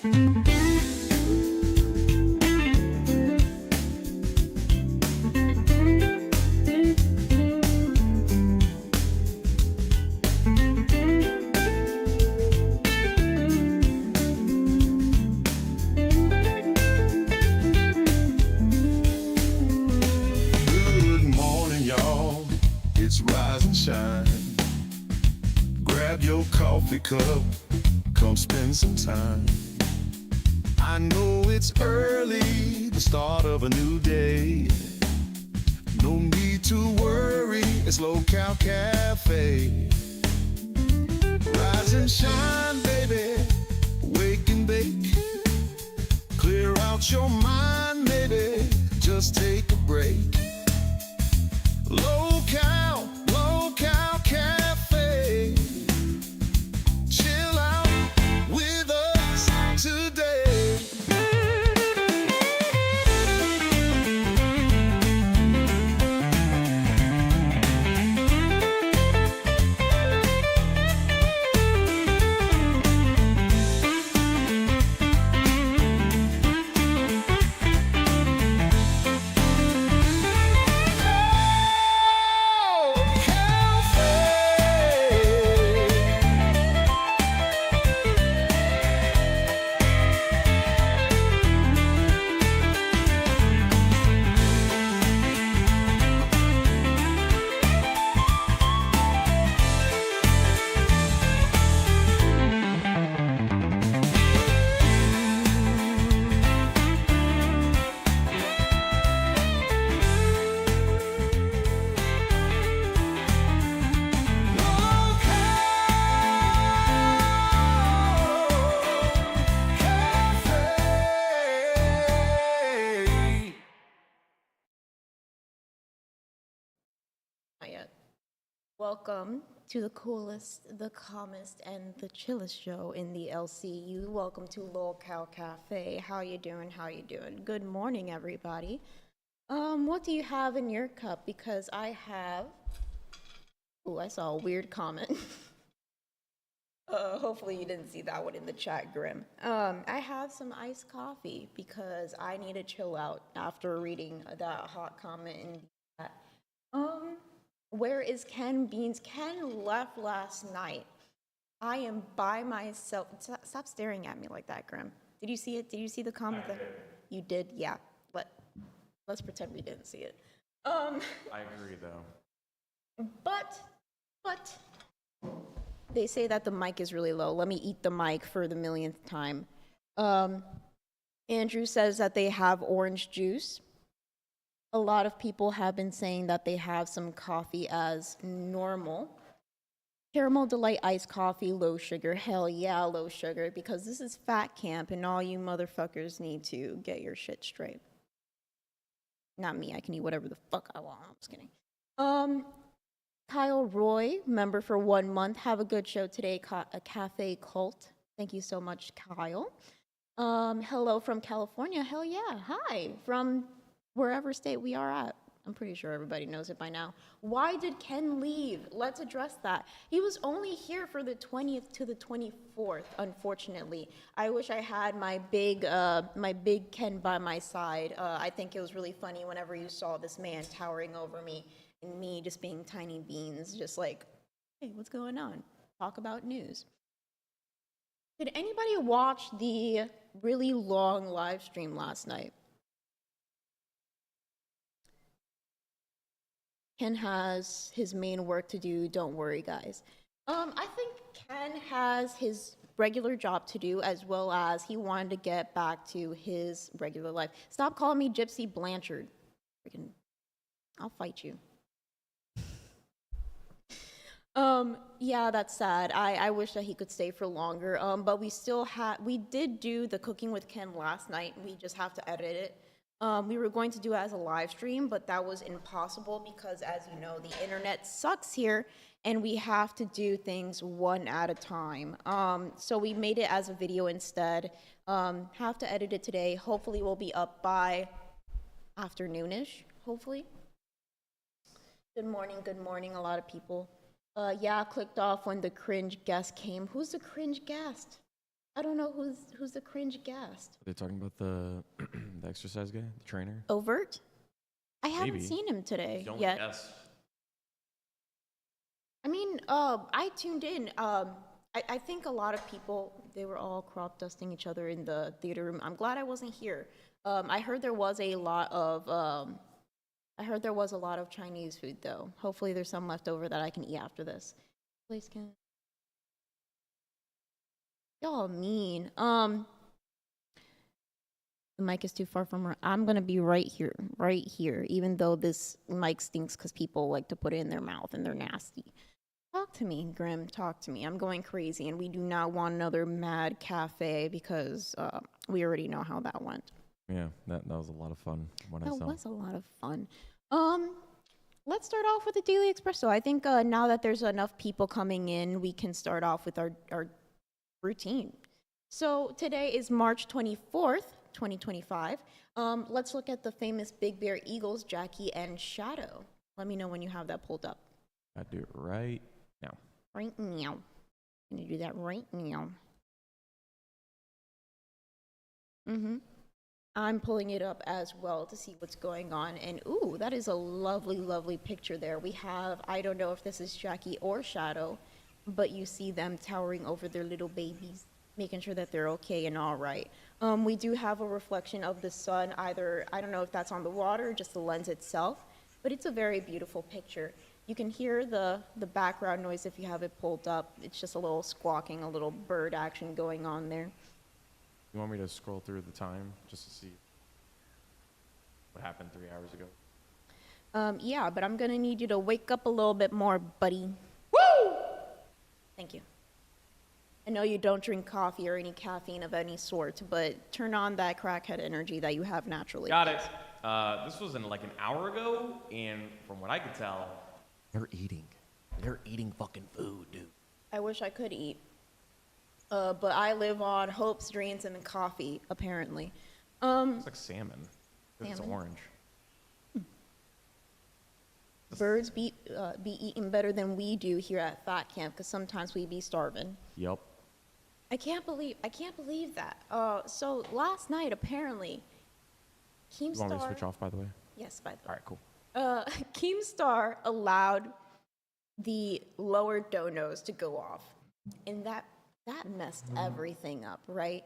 Good morning, y'all. It's rise and shine. Grab your coffee cup, come spend some time. I know it's early, the start of a new day. No need to worry, it's Local Cafe. Rise and shine, baby, wake and bake. Clear out your mind, maybe, just take a break. Local Cafe. Chill out with us today. Not yet. Welcome to the coolest, the calmest, and the chillest show in the LCU. Welcome to Local Cafe. How you doing? How you doing? Good morning, everybody. What do you have in your cup? Because I have. Oh, I saw a weird comment. Hopefully you didn't see that one in the chat, Grim. I have some iced coffee because I need to chill out after reading that hot comment in the chat. Where is Ken Beans? Ken left last night. I am by myself. Stop staring at me like that, Grim. Did you see it? Did you see the comment? You did? Yeah. Let's pretend we didn't see it. I agree, though. But they say that the mic is really low. Let me eat the mic for the millionth time. Andrew says that they have orange juice. A lot of people have been saying that they have some coffee as normal. Caramel Delight iced coffee, low sugar. Hell yeah, low sugar, because this is fat camp and all you motherfuckers need to get your shit straight. Not me, I can eat whatever the fuck I want. I'm just kidding. Kyle Roy, member for 1 month. Have a good show today, a cafe cult. Thank you so much, Kyle. Hello from California. Hell yeah. Hi from wherever state we are at. I'm pretty sure everybody knows it by now. Why did Ken leave? Let's address that. He was only here for the 20th to the 24th, unfortunately. I wish I had my big Ken by my side. I think it was really funny whenever you saw this man towering over me and me just being tiny beans, just like, hey, what's going on? Talk about news. Did anybody watch the really long live stream last night? Ken has his main work to do. Don't worry, guys. I think Ken has his regular job to do, as well as he wanted to get back to his regular life. Stop calling me Gypsy Blanchard. Freaking, I'll fight you. Yeah, that's sad. I wish that he could stay for longer. But we did do the Cooking with Ken last night. We just have to edit it. We were going to do it as a live stream, but that was impossible because, as you know, the internet sucks here, and we have to do things one at a time. So we made it as a video instead. Have to edit it today. Hopefully we'll be up by afternoonish, hopefully. Good morning, a lot of people. Yeah, clicked off when the cringe guest came. Who's the cringe guest? I don't know who's the cringe guest. Are they talking about the the exercise guy, the trainer? Overt? I haven't Maybe. seen him today Don't yet. guess. I mean, I tuned in. I think a lot of people, they were all crop dusting each other in the theater room. I'm glad I wasn't here. I heard there was a lot of Chinese food though. Hopefully there's some left over that I can eat after this. Please can. Y'all mean. The mic is too far from her. I'm gonna be right here, even though this mic stinks because people like to put it in their mouth and they're nasty. Talk to me, Grim. Talk to me. I'm going crazy, and we do not want another mad cafe because we already know how that went. Yeah, that was a lot of fun. When I That saw. was a lot of fun. Let's start off with the Daily Espresso. I think now that there's enough people coming in, we can start off with our routine. So today is March 24th, 2025. Let's look at the famous Big Bear Eagles, Jackie and Shadow. Let me know when you have that pulled up. I do it right now. Right now. I'm gonna do that right now. I'm pulling it up as well to see what's going on. And ooh, that is a lovely, lovely picture there. We have, I don't know if this is Jackie or Shadow, but you see them towering over their little babies, making sure that they're okay and all right. We do have a reflection of the sun, either, I don't know if that's on the water or just the lens itself, but it's a very beautiful picture. You can hear the background noise if you have it pulled up. It's just a little squawking, a little bird action going on there. You want me to scroll through the time just to see what happened 3 hours ago? Yeah, but I'm gonna need you to wake up a little bit more, buddy. Woo! Thank you. I know you don't drink coffee or any caffeine of any sort, but turn on that crackhead energy that you have naturally. Got it. This was in like an hour ago, and from what I could tell, they're eating. They're eating fucking food, dude. I wish I could eat. But I live on hopes, dreams, and coffee, apparently. It's like salmon. 'Cause it's Salmon? orange. Birds be eating better than we do here at Fat Camp, because sometimes we be starving. Yep. I can't believe that. So last night, apparently, You want me to Keemstar. switch off, by the way? Yes, by the way. All right, cool. Keemstar allowed the lower donos to go off, and that messed everything up, right?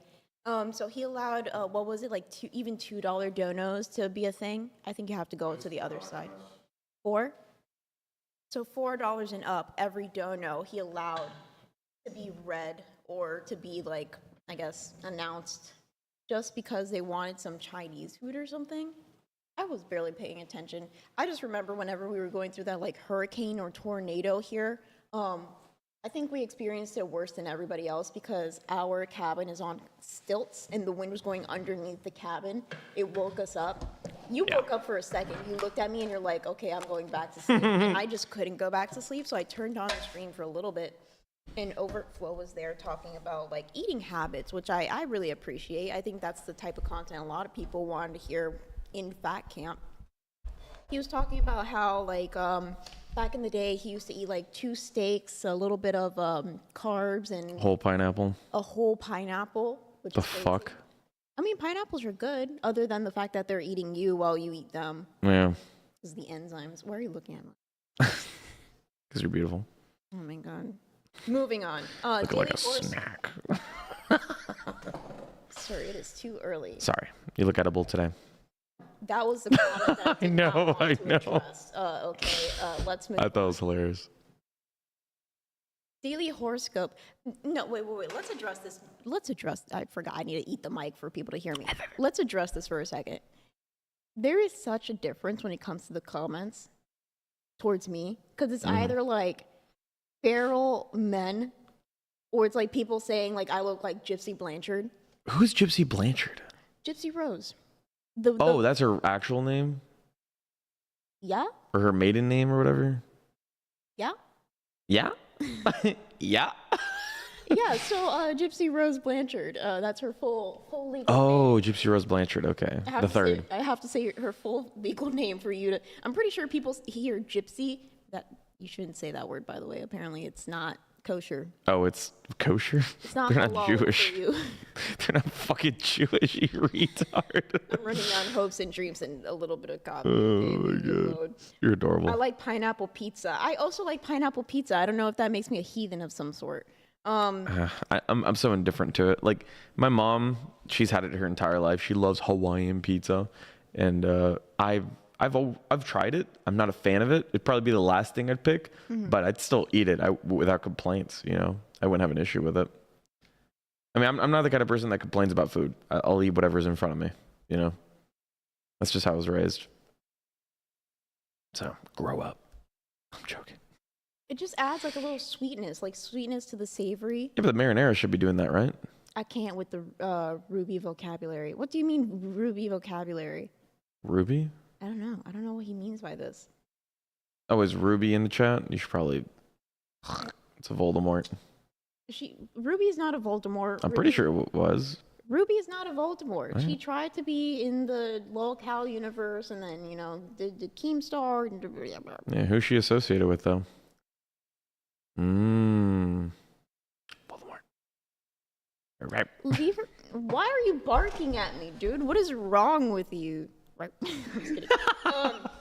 So he allowed what was it, like even $2 donos to be a thing. I think you have to go to the other side. $4. So $4 and up every dono he allowed to be read or to be like, I guess, announced, just because they wanted some Chinese food or something. I was barely paying attention. I just remember whenever we were going through that like hurricane or tornado here, I think we experienced it worse than everybody else because our cabin is on stilts and the wind was going underneath the cabin. It woke us up. You woke up for a second. You looked at me and you're like, okay, I'm going back to sleep. And I just couldn't go back to sleep, so I turned on the screen for a little bit. And Overflow was there talking about like eating habits, which I really appreciate. I think that's the type of content a lot of people wanted to hear in Fat Camp. He was talking about how like back in the day he used to eat like 2 steaks, a little bit of carbs, and Whole pineapple. a whole pineapple. Which The is crazy. fuck? I mean, pineapples are good, other than the fact that they're eating you while you eat them. Yeah. Is the enzymes. Why are you looking at me? Because you're beautiful. Oh my god. Moving on. Look like a Daily Horoscope. snack. Sorry, it is too early. Sorry. You look edible today. That was the comment that I did not want I to know. address. Okay, let's move I on. thought it was hilarious. Daily horoscope. No, wait. Let's address this. I forgot. I need to eat the mic for people to hear me. Let's address this for a second. There is such a difference when it comes to the comments towards me, because it's either like feral men, or it's like people saying like I look like Gypsy Blanchard. Who's Gypsy Blanchard? Gypsy Rose. Oh, that's her actual name? Yeah? Or her maiden name or whatever? Yeah? Yeah? Yeah? Yeah, so Gypsy Rose Blanchard, that's her full legal name. Oh, Gypsy Rose Blanchard. Okay. I have The to third. I have to say her full legal name for you to. I'm pretty sure people hear gypsy. That you shouldn't say that word, by the way. Apparently, it's not kosher. Oh, it's kosher? It's not They're not halal Jewish. for you. They're not fucking Jewish, you retard. I'm running on hopes and dreams and a little bit of coffee. Oh my god. You're adorable. I like pineapple pizza. I also like pineapple pizza. I don't know if that makes me a heathen of some sort. I'm so indifferent to it. Like my mom, she's had it her entire life. She loves Hawaiian pizza, and I've tried it. I'm not a fan of it. It'd probably be the last thing I'd pick, but I'd still eat it without complaints. You know, I wouldn't have an issue with it. I mean, I'm not the kind of person that complains about food. I'll eat whatever's in front of me. You know, that's just how I was raised. So grow up. I'm joking. It just adds like a little sweetness to the savory. Yeah, but the marinara should be doing that, right? I can't with the Ruby vocabulary. What do you mean Ruby vocabulary? Ruby? I don't know. I don't know what he means by this. Oh, is Ruby in the chat? You should probably. It's a Voldemort. Ruby is not a Voldemort. I'm pretty sure it was. Ruby is not a Voldemort. Right. She tried to be in the lolcow universe, and then did the Keemstar. Yeah, who's she associated with though? Voldemort. Right. Leave her. Why are you barking at me, dude? What is wrong with you? Right. I'm just kidding.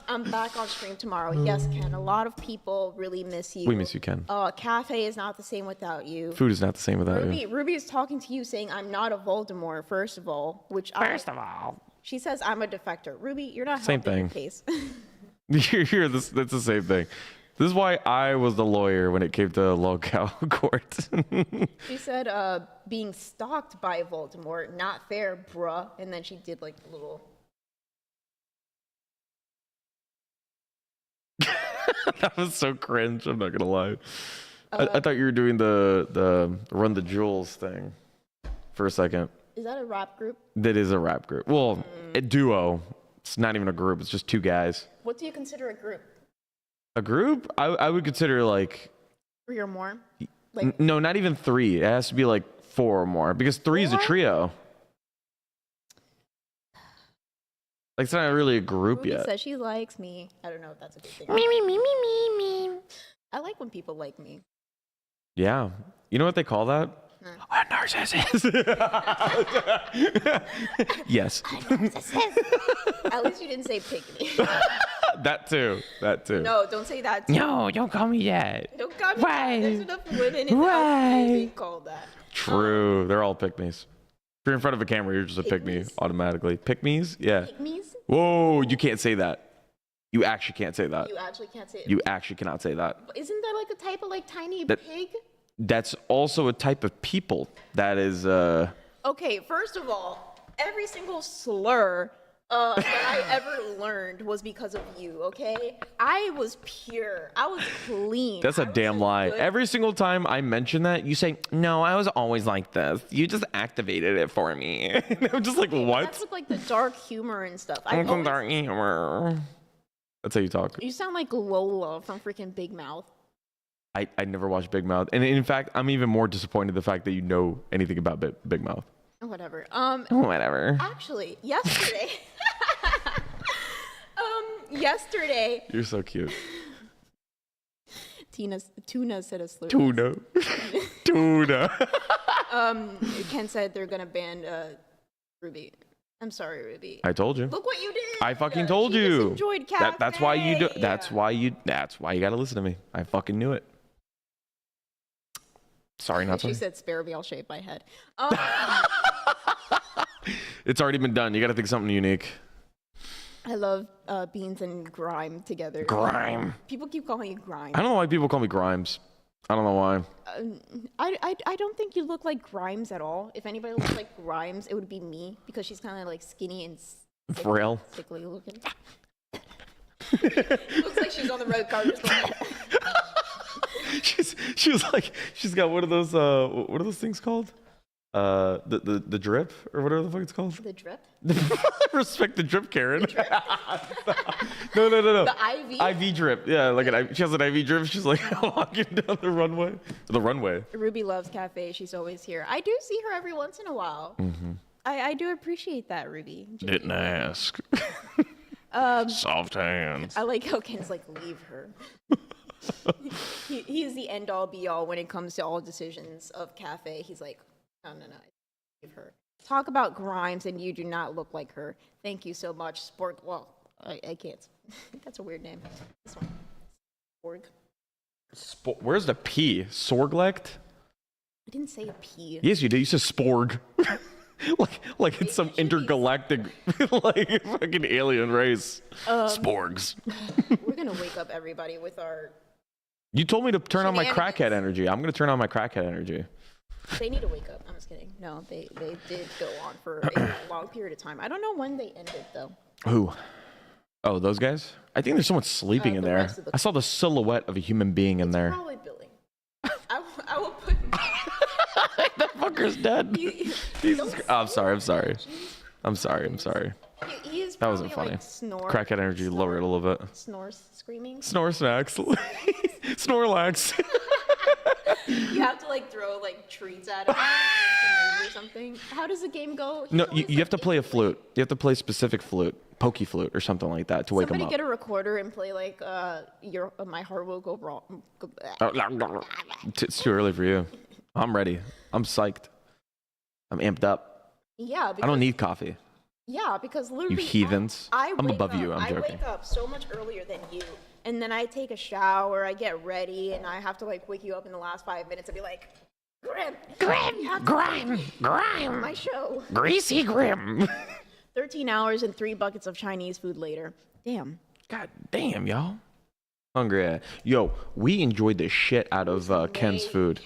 I'm back on stream tomorrow. Yes, Ken. A lot of people really miss you. We miss you, Ken. Cafe is not the same without you. Food is not the same without you. Ruby is talking to you saying I'm not a Voldemort, first of all, First of all. She says I'm a defector. Ruby, you're not Same helping thing. your case. That's the same thing. This is why I was the lawyer when it came to locale court. She said being stalked by Voldemort, not fair, bruh. And then she did like a little. That was so cringe. I'm not gonna lie. I thought you were doing the Run the Jewels thing for a second. Is that a rap group? That is a rap group. Well, a duo. It's not even a group. It's just two guys. What do you consider a group? A group? I would consider like 3 or more? no, not even 3. It has to be like 4 or more because 3 is a trio. Like it's not really a group Ruby yet. says she likes me. I don't know if that's a good thing. Me. I like when people like me. Yeah. You know what they call that? A narcissist. Yes. At least you didn't say pick me. That too. No, don't say that. Too. No, don't call me that. Don't call me Why? that. There's enough women in the Why? house being called that. True. They're all pick-me's. If you're in front of a camera, you're just a pick-me Pick-me's? automatically. Pick-me's? Yeah. Pick me's? Whoa, you can't say that. You actually can't say that. You actually can't say it. You actually cannot say that. Isn't that like a type of like tiny That- pig? That's also a type of people. That is, Okay, first of all, every single slur that I ever learned was because of you, okay? I was pure. I was clean. that's a I was damn lie. good- Every single time I mention that, you say, no, I was always like this. You just activated it for me. And I'm just like, what? That's with like the dark humor and stuff. I Uncle always- Dark Humor. That's how you talk. You sound like Lola from freaking Big Mouth. I never watched Big Mouth. And in fact, I'm even more disappointed the fact that you know anything about Big Mouth. Whatever. Whatever. Actually, yesterday. Yesterday. You're so cute. Tuna said a slur. Tuna. Tuna. Ken said they're gonna ban Ruby. I'm sorry, Ruby. I told you. Look what you did. I fucking told She just you. enjoyed cafe. That's why you do. That's why you gotta listen to me. I fucking knew it. Sorry, not She sorry. said, "Spare me, I'll shave my head." It's already been done. You gotta think something unique. I love beans and grime together. Grime. People keep calling you grime. I don't know why people call me Grimes. I don't know why. I don't think you look like Grimes at all. If anybody looks like Grimes, it would be me because she's kind of like skinny and Frail. sickly looking. Looks like she's on the road car. Just going, She was like, she's got one of those what are those things called? The drip or whatever the fuck it's called. the drip. Respect the drip, Karen. No. The IV. IV drip. Yeah, like she has an IV drip. She's like walking down the runway. The runway. Ruby loves cafe. She's always here. I do see her every once in a while. Mm-hmm. I do appreciate that, Ruby. Didn't ask. Soft hands. I like how Ken's like, leave her. He is the end all be all when it comes to all decisions of cafe. He's like, no, leave her. Talk about Grimes, and you do not look like her. Thank you so much, Spork. Well, I can't. That's a weird name. This one, Sporg. Where's the P? Sorglect? I didn't say a P. Yes, you did. You said Sporg. like it's some intergalactic, like fucking alien race. Sporgs. We're gonna wake up everybody with our. You told me to turn on my crackhead energy. I'm gonna turn on my crackhead energy. They need to wake up. I'm just kidding. No, they did go on for a long period of time. I don't know when they ended though. Who? Oh, those guys? I think there's someone sleeping in there. I saw the silhouette of a human being in there. Probably Billy. I will put. That fucker's dead. I'm sorry. He is That wasn't probably, funny. Like, snore. Crackhead energy lowered a little bit. Snores, screaming. Snore snacks. Snorlax. You have to like throw like treats at him or something. How does the game go? No, you have to play a flute. You have to play a specific flute, pokey flute or something like that to wake him up. Somebody get a recorder and play like My Heart Will Go Wrong. It's too early for you. I'm ready. I'm psyched. I'm amped up. Yeah. I don't need coffee. Yeah, because literally, You heathens. I'm above you. I'm I joking. wake up so much earlier than you, and then I take a shower, I get ready, and I have to like wake you up in the last 5 minutes and be like, Grim, my show. Greasy Grim. 13 hours and 3 buckets of Chinese food later. Damn. God damn, y'all. Hungry. Yo, we enjoyed the shit out of Ken's food.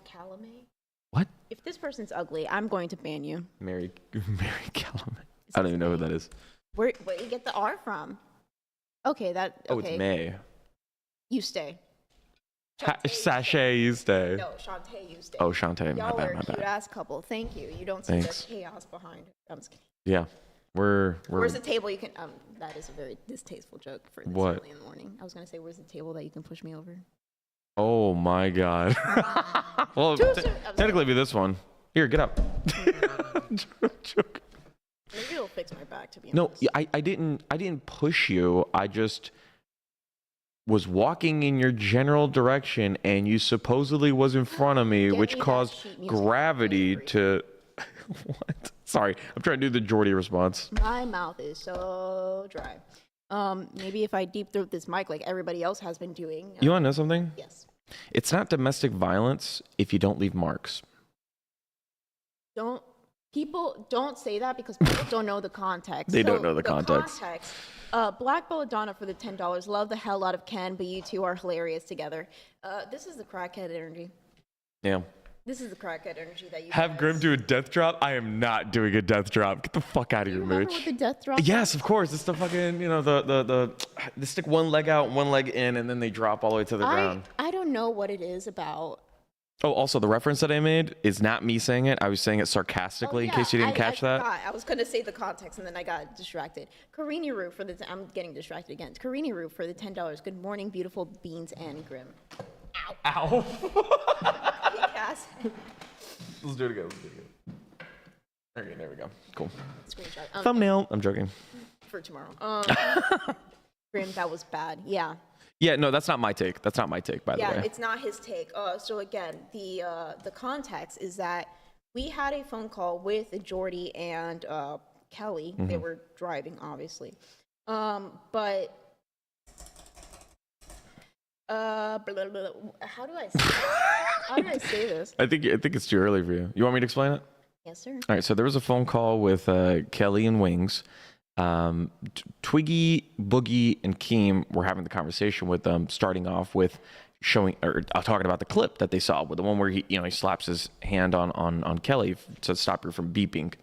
Calumet? What? If this person's ugly, I'm going to ban you. Mary Calumet. I don't even know who that is. Where do you get the R from? Okay, okay. Oh, it's May. You stay. Sachet, you stay. No, Shantae, you stay. Oh, Shantae, my Y'all bad, are my a cute bad. ass couple. Thank you. You don't see Thanks. the chaos behind it. I'm just kidding. Yeah, we're. Where's the table you can? That is a very distasteful joke for this What? early in the morning. I was gonna say, where's the table that you can push me over? Oh my God. Well, technically, it'd be this one. Here, get up. Joke. Maybe it'll fix my back. To be No, honest. I didn't push you. I just was walking in your general direction, and you supposedly was in front of me, Get which me that caused sheet music. gravity to. What? Sorry, I'm trying to do the Geordie response. My mouth is so dry. Maybe if I deep throat this mic like everybody else has been doing. You want to know something? Yes. It's not domestic violence if you don't leave marks. People don't say that because people don't know the context. They don't know the context. Black Belladonna for the $10. Love the hell out of Ken, but you two are hilarious together. This is the crackhead energy. Yeah. This is the crackhead energy that you Have guys- Grim do a death drop? I am not doing a death drop. Get the fuck out of here, Remember Mooch. what the death drop? Yes, of course. It's the fucking, they stick one leg out, one leg in, and then they drop all the way to the ground. I don't know what it is about. Oh, also, the reference that I made is not me saying it. I was saying it sarcastically, in case you didn't catch that. Forgot. I was going to say the context, and then I got distracted. Carini Roo for the... I'm getting distracted again. Carini Roo for the $10. Good morning, beautiful beans and Grim. Ow. Hey, Cass. Let's do it again. Okay, there we go. Cool. Screenshot. Thumbnail. I'm joking. For tomorrow. Grim, that was bad. Yeah. Yeah, no, that's not my take. That's not my take, by the way. Yeah, it's not his take. So again, the context is that we had a phone call with Jordy and Kelly. They were driving, obviously. But blah, blah, blah. How do I say this? I think it's too early for you. You want me to explain it? Yes, sir. All right, so there was a phone call with Kelly and Wings. Twiggy, Boogie, and Keem were having the conversation with them, starting off with talking about the clip that they saw, with the one where he slaps his hand on Kelly to stop her from beeping.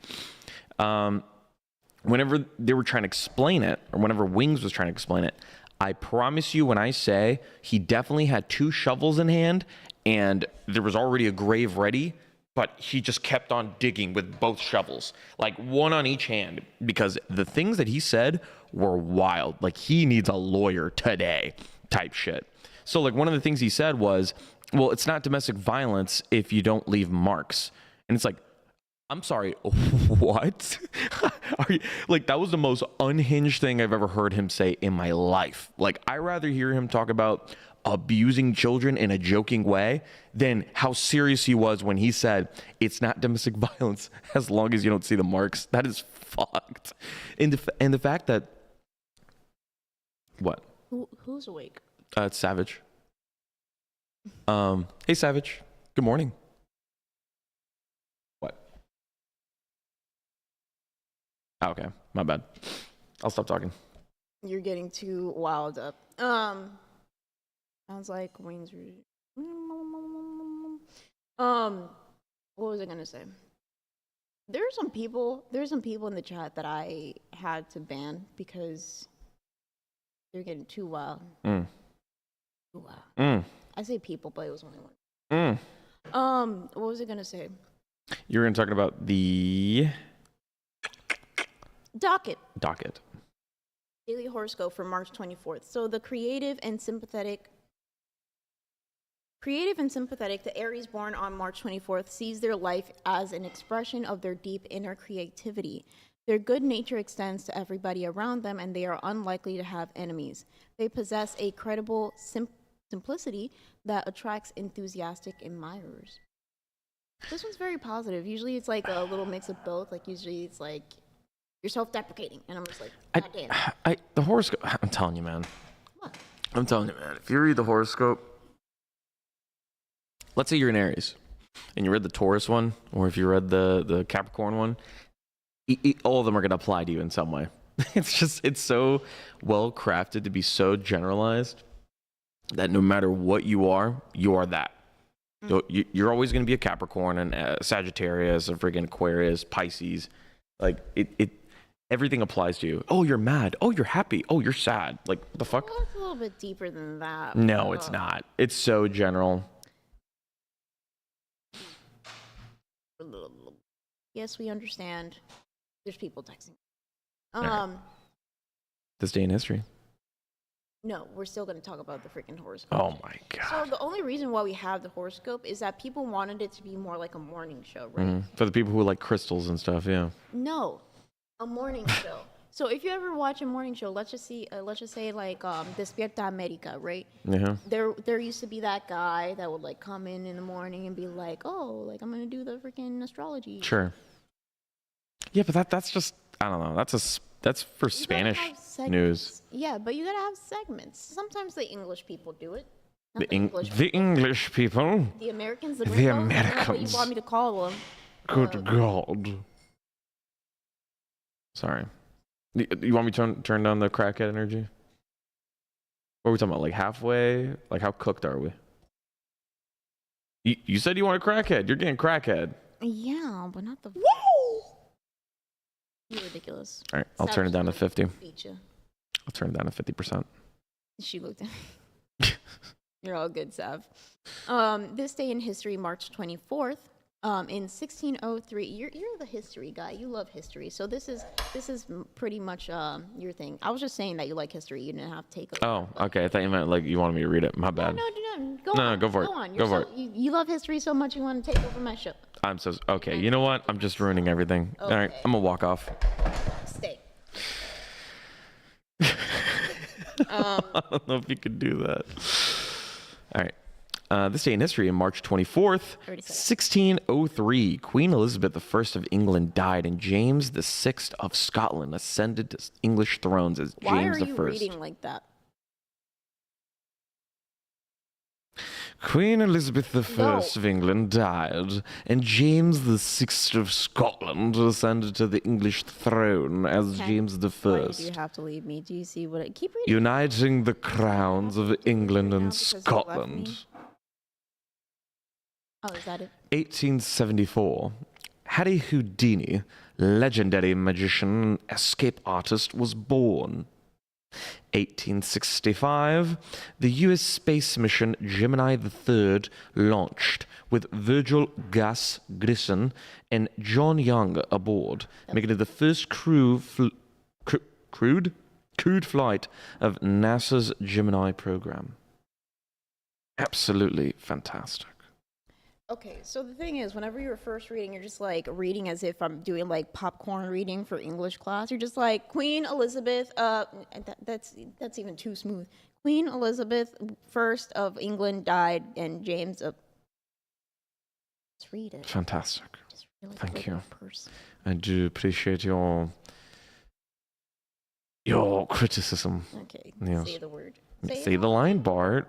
Whenever they were trying to explain it, or whenever Wings was trying to explain it, I promise you when I say he definitely had 2 shovels in hand and there was already a grave ready, but he just kept on digging with both shovels, like one on each hand, because the things that he said were wild. Like, he needs a lawyer today type shit. So like one of the things he said was, well, it's not domestic violence if you don't leave marks. And it's like, I'm sorry, what? Like, that was the most unhinged thing I've ever heard him say in my life. Like, I rather hear him talk about, abusing children in a joking way than how serious he was when he said it's not domestic violence as long as you don't see the marks. That is fucked. And the fact that what? Who's awake? It's Savage. Hey Savage. Good morning. What? Oh, okay, my bad. I'll stop talking. You're getting too wild up. Sounds like Wayne's. What was I gonna say? There's some people in the chat that I had to ban because they're getting too wild. Too wild. I say people, but it was only one. What was I gonna say? You were talking about the Docket. Daily horoscope for March 24th. So the creative and sympathetic, the Aries born on March 24th sees their life as an expression of their deep inner creativity. Their good nature extends to everybody around them, and they are unlikely to have enemies. They possess a credible simplicity that attracts enthusiastic admirers. This one's very positive. Usually it's like a little mix of both. Like usually it's like you're self-deprecating, and I'm just like, God damn. The horoscope. I'm telling you, man. What? I'm telling you, man. If you read the horoscope, let's say you're an Aries, and you read the Taurus one, or if you read the Capricorn one, all of them are going to apply to you in some way. It's so well crafted to be so generalized that no matter what you are that. So you're always going to be a Capricorn and a Sagittarius, a freaking Aquarius, Pisces. Like everything applies to you. Oh, you're mad. Oh, you're happy. Oh, you're sad. Like the fuck? Well, it's a little bit deeper than that. No, it's not. It's so general. Yes, we understand. There's people texting. Right. This day in history. No, we're still going to talk about the freaking horoscope. Oh my god. So the only reason why we have the horoscope is that people wanted it to be more like a morning show, right? For the people who like crystals and stuff, yeah. No, a morning show. So if you ever watch a morning show, let's just say like Despierta America, right? Yeah. There used to be that guy that would like come in the morning and be like, oh, like I'm gonna do the freaking astrology. Sure. Yeah, but that's just, I don't know. That's for Spanish news. Yeah, but you gotta have segments. Sometimes the English people do it. The English people. The Americans. The Americans. Americans. What you want me to call them? Good God. Sorry. You want me to turn down the crackhead energy? What are we talking about? Like halfway? Like how cooked are we? You said you want a crackhead. You're getting crackhead. Yeah, but not the. Woo! You're ridiculous. All right, I'll turn it down to 50. Beat you. I'll turn it down to 50%. She looked at me. You're all good, Sav. This day in history, March 24th, in 1603. You're the history guy. You love history, so this is pretty much your thing. I was just saying that you like history. You didn't have to take. Oh, okay. I thought you meant like you wanted me to read it. My bad. No. Go on. Go for it. Go on. Go for it. You love history so much you want to take over my show. I'm so okay. You know what? I'm just ruining everything. Okay. All right, I'm gonna walk off. Stay. I don't know if you could do that. All right. This day in history, on March 24th, 1603, Queen Elizabeth I of England died, and James VI of Scotland ascended to English thrones as Why James are you I. reading like that? Queen Elizabeth I of England died, and James VI of Scotland ascended to the English throne as James I. Why do you have to leave me? Do you see what I keep reading? Uniting the crowns of England and Scotland. Oh, is that it? 1874. Harry Houdini, legendary magician and escape artist, was born. 1865, the U.S. space mission Gemini III launched with Virgil Gus Grissom and John Young aboard, making it the first crewed flight of NASA's Gemini program. Absolutely fantastic. Okay, so the thing is, whenever you're first reading, you're just like reading as if I'm doing like popcorn reading for English class. You're just like Queen Elizabeth. That's even too smooth. Queen Elizabeth I of England died, and James of. Let's read it. Fantastic. Just really Thank quick you. person. I do appreciate your criticism. Okay, Yes. say the word. Say the line, Bart.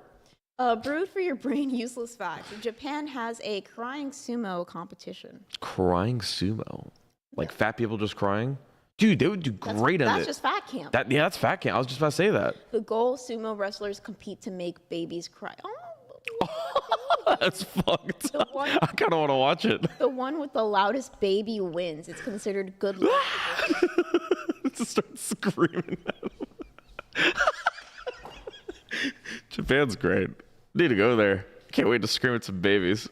Brewed for your brain, useless facts. Japan has a crying sumo competition. Crying sumo. Like fat people just crying? Dude, they would do great on it. That's just fat camp. Yeah, that's fat camp. I was just about to say that. The goal: sumo wrestlers compete to make babies cry. That's fucked. The one- I kind of want to watch it. The one with the loudest baby wins. It's considered good luck. Just start screaming at him. Japan's great. Need to go there. Can't wait to scream at some babies.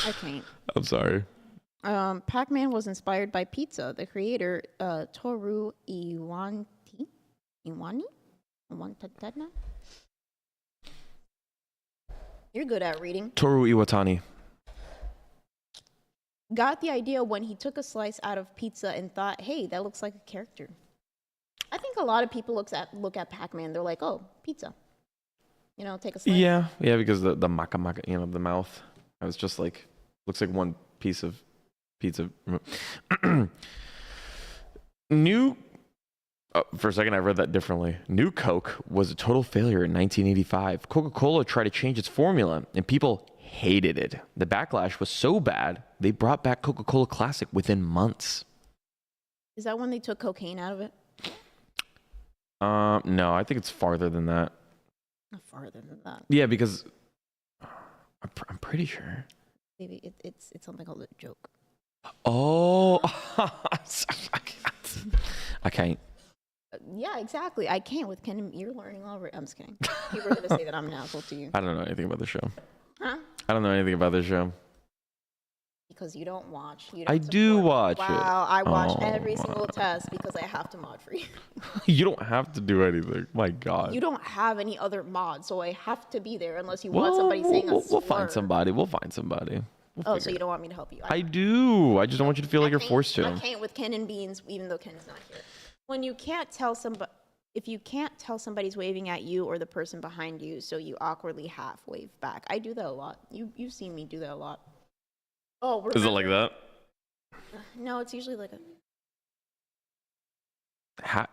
I can't. I'm sorry. Pac-Man was inspired by pizza. The creator, Toru Iwani? You're good at reading. Toru Iwatani. Got the idea when he took a slice out of pizza and thought, hey, that looks like a character. I think a lot of people look at Pac-Man. They're like, oh, pizza. You know, take a slice. Yeah, because the maka, the mouth. I was just like, looks like one piece of pizza. For a second, I read that differently. New Coke was a total failure in 1985. Coca-Cola tried to change its formula, and people hated it. The backlash was so bad, they brought back Coca-Cola Classic within months. Is that when they took cocaine out of it? No, I think it's farther than that. Not farther than that. Yeah, because I'm pretty sure. Maybe it's something called a joke. Oh, I can't. Yeah, exactly. I can't with Ken. You're learning already. I'm just kidding. People are going to say that I'm an asshole to you. I don't know anything about the show. Huh? I don't know anything about the show. Because you don't watch. I do watch it. Wow, I watch Oh, every single test because I have to mod for you. You don't have to do anything. My God. You don't have any other mod, so I have to be there unless you want somebody saying a We'll find slur. somebody. We'll find somebody. Oh, so you don't want me to help you? I do. I just don't want you to feel like you're forced to. I can't with Ken and Beans, even though Ken is not here. When you can't tell somebody, if you can't tell somebody's waving at you or the person behind you, so you awkwardly half wave back. I do that a lot. You've seen me do that a lot. Oh, Is it like that? No, it's usually like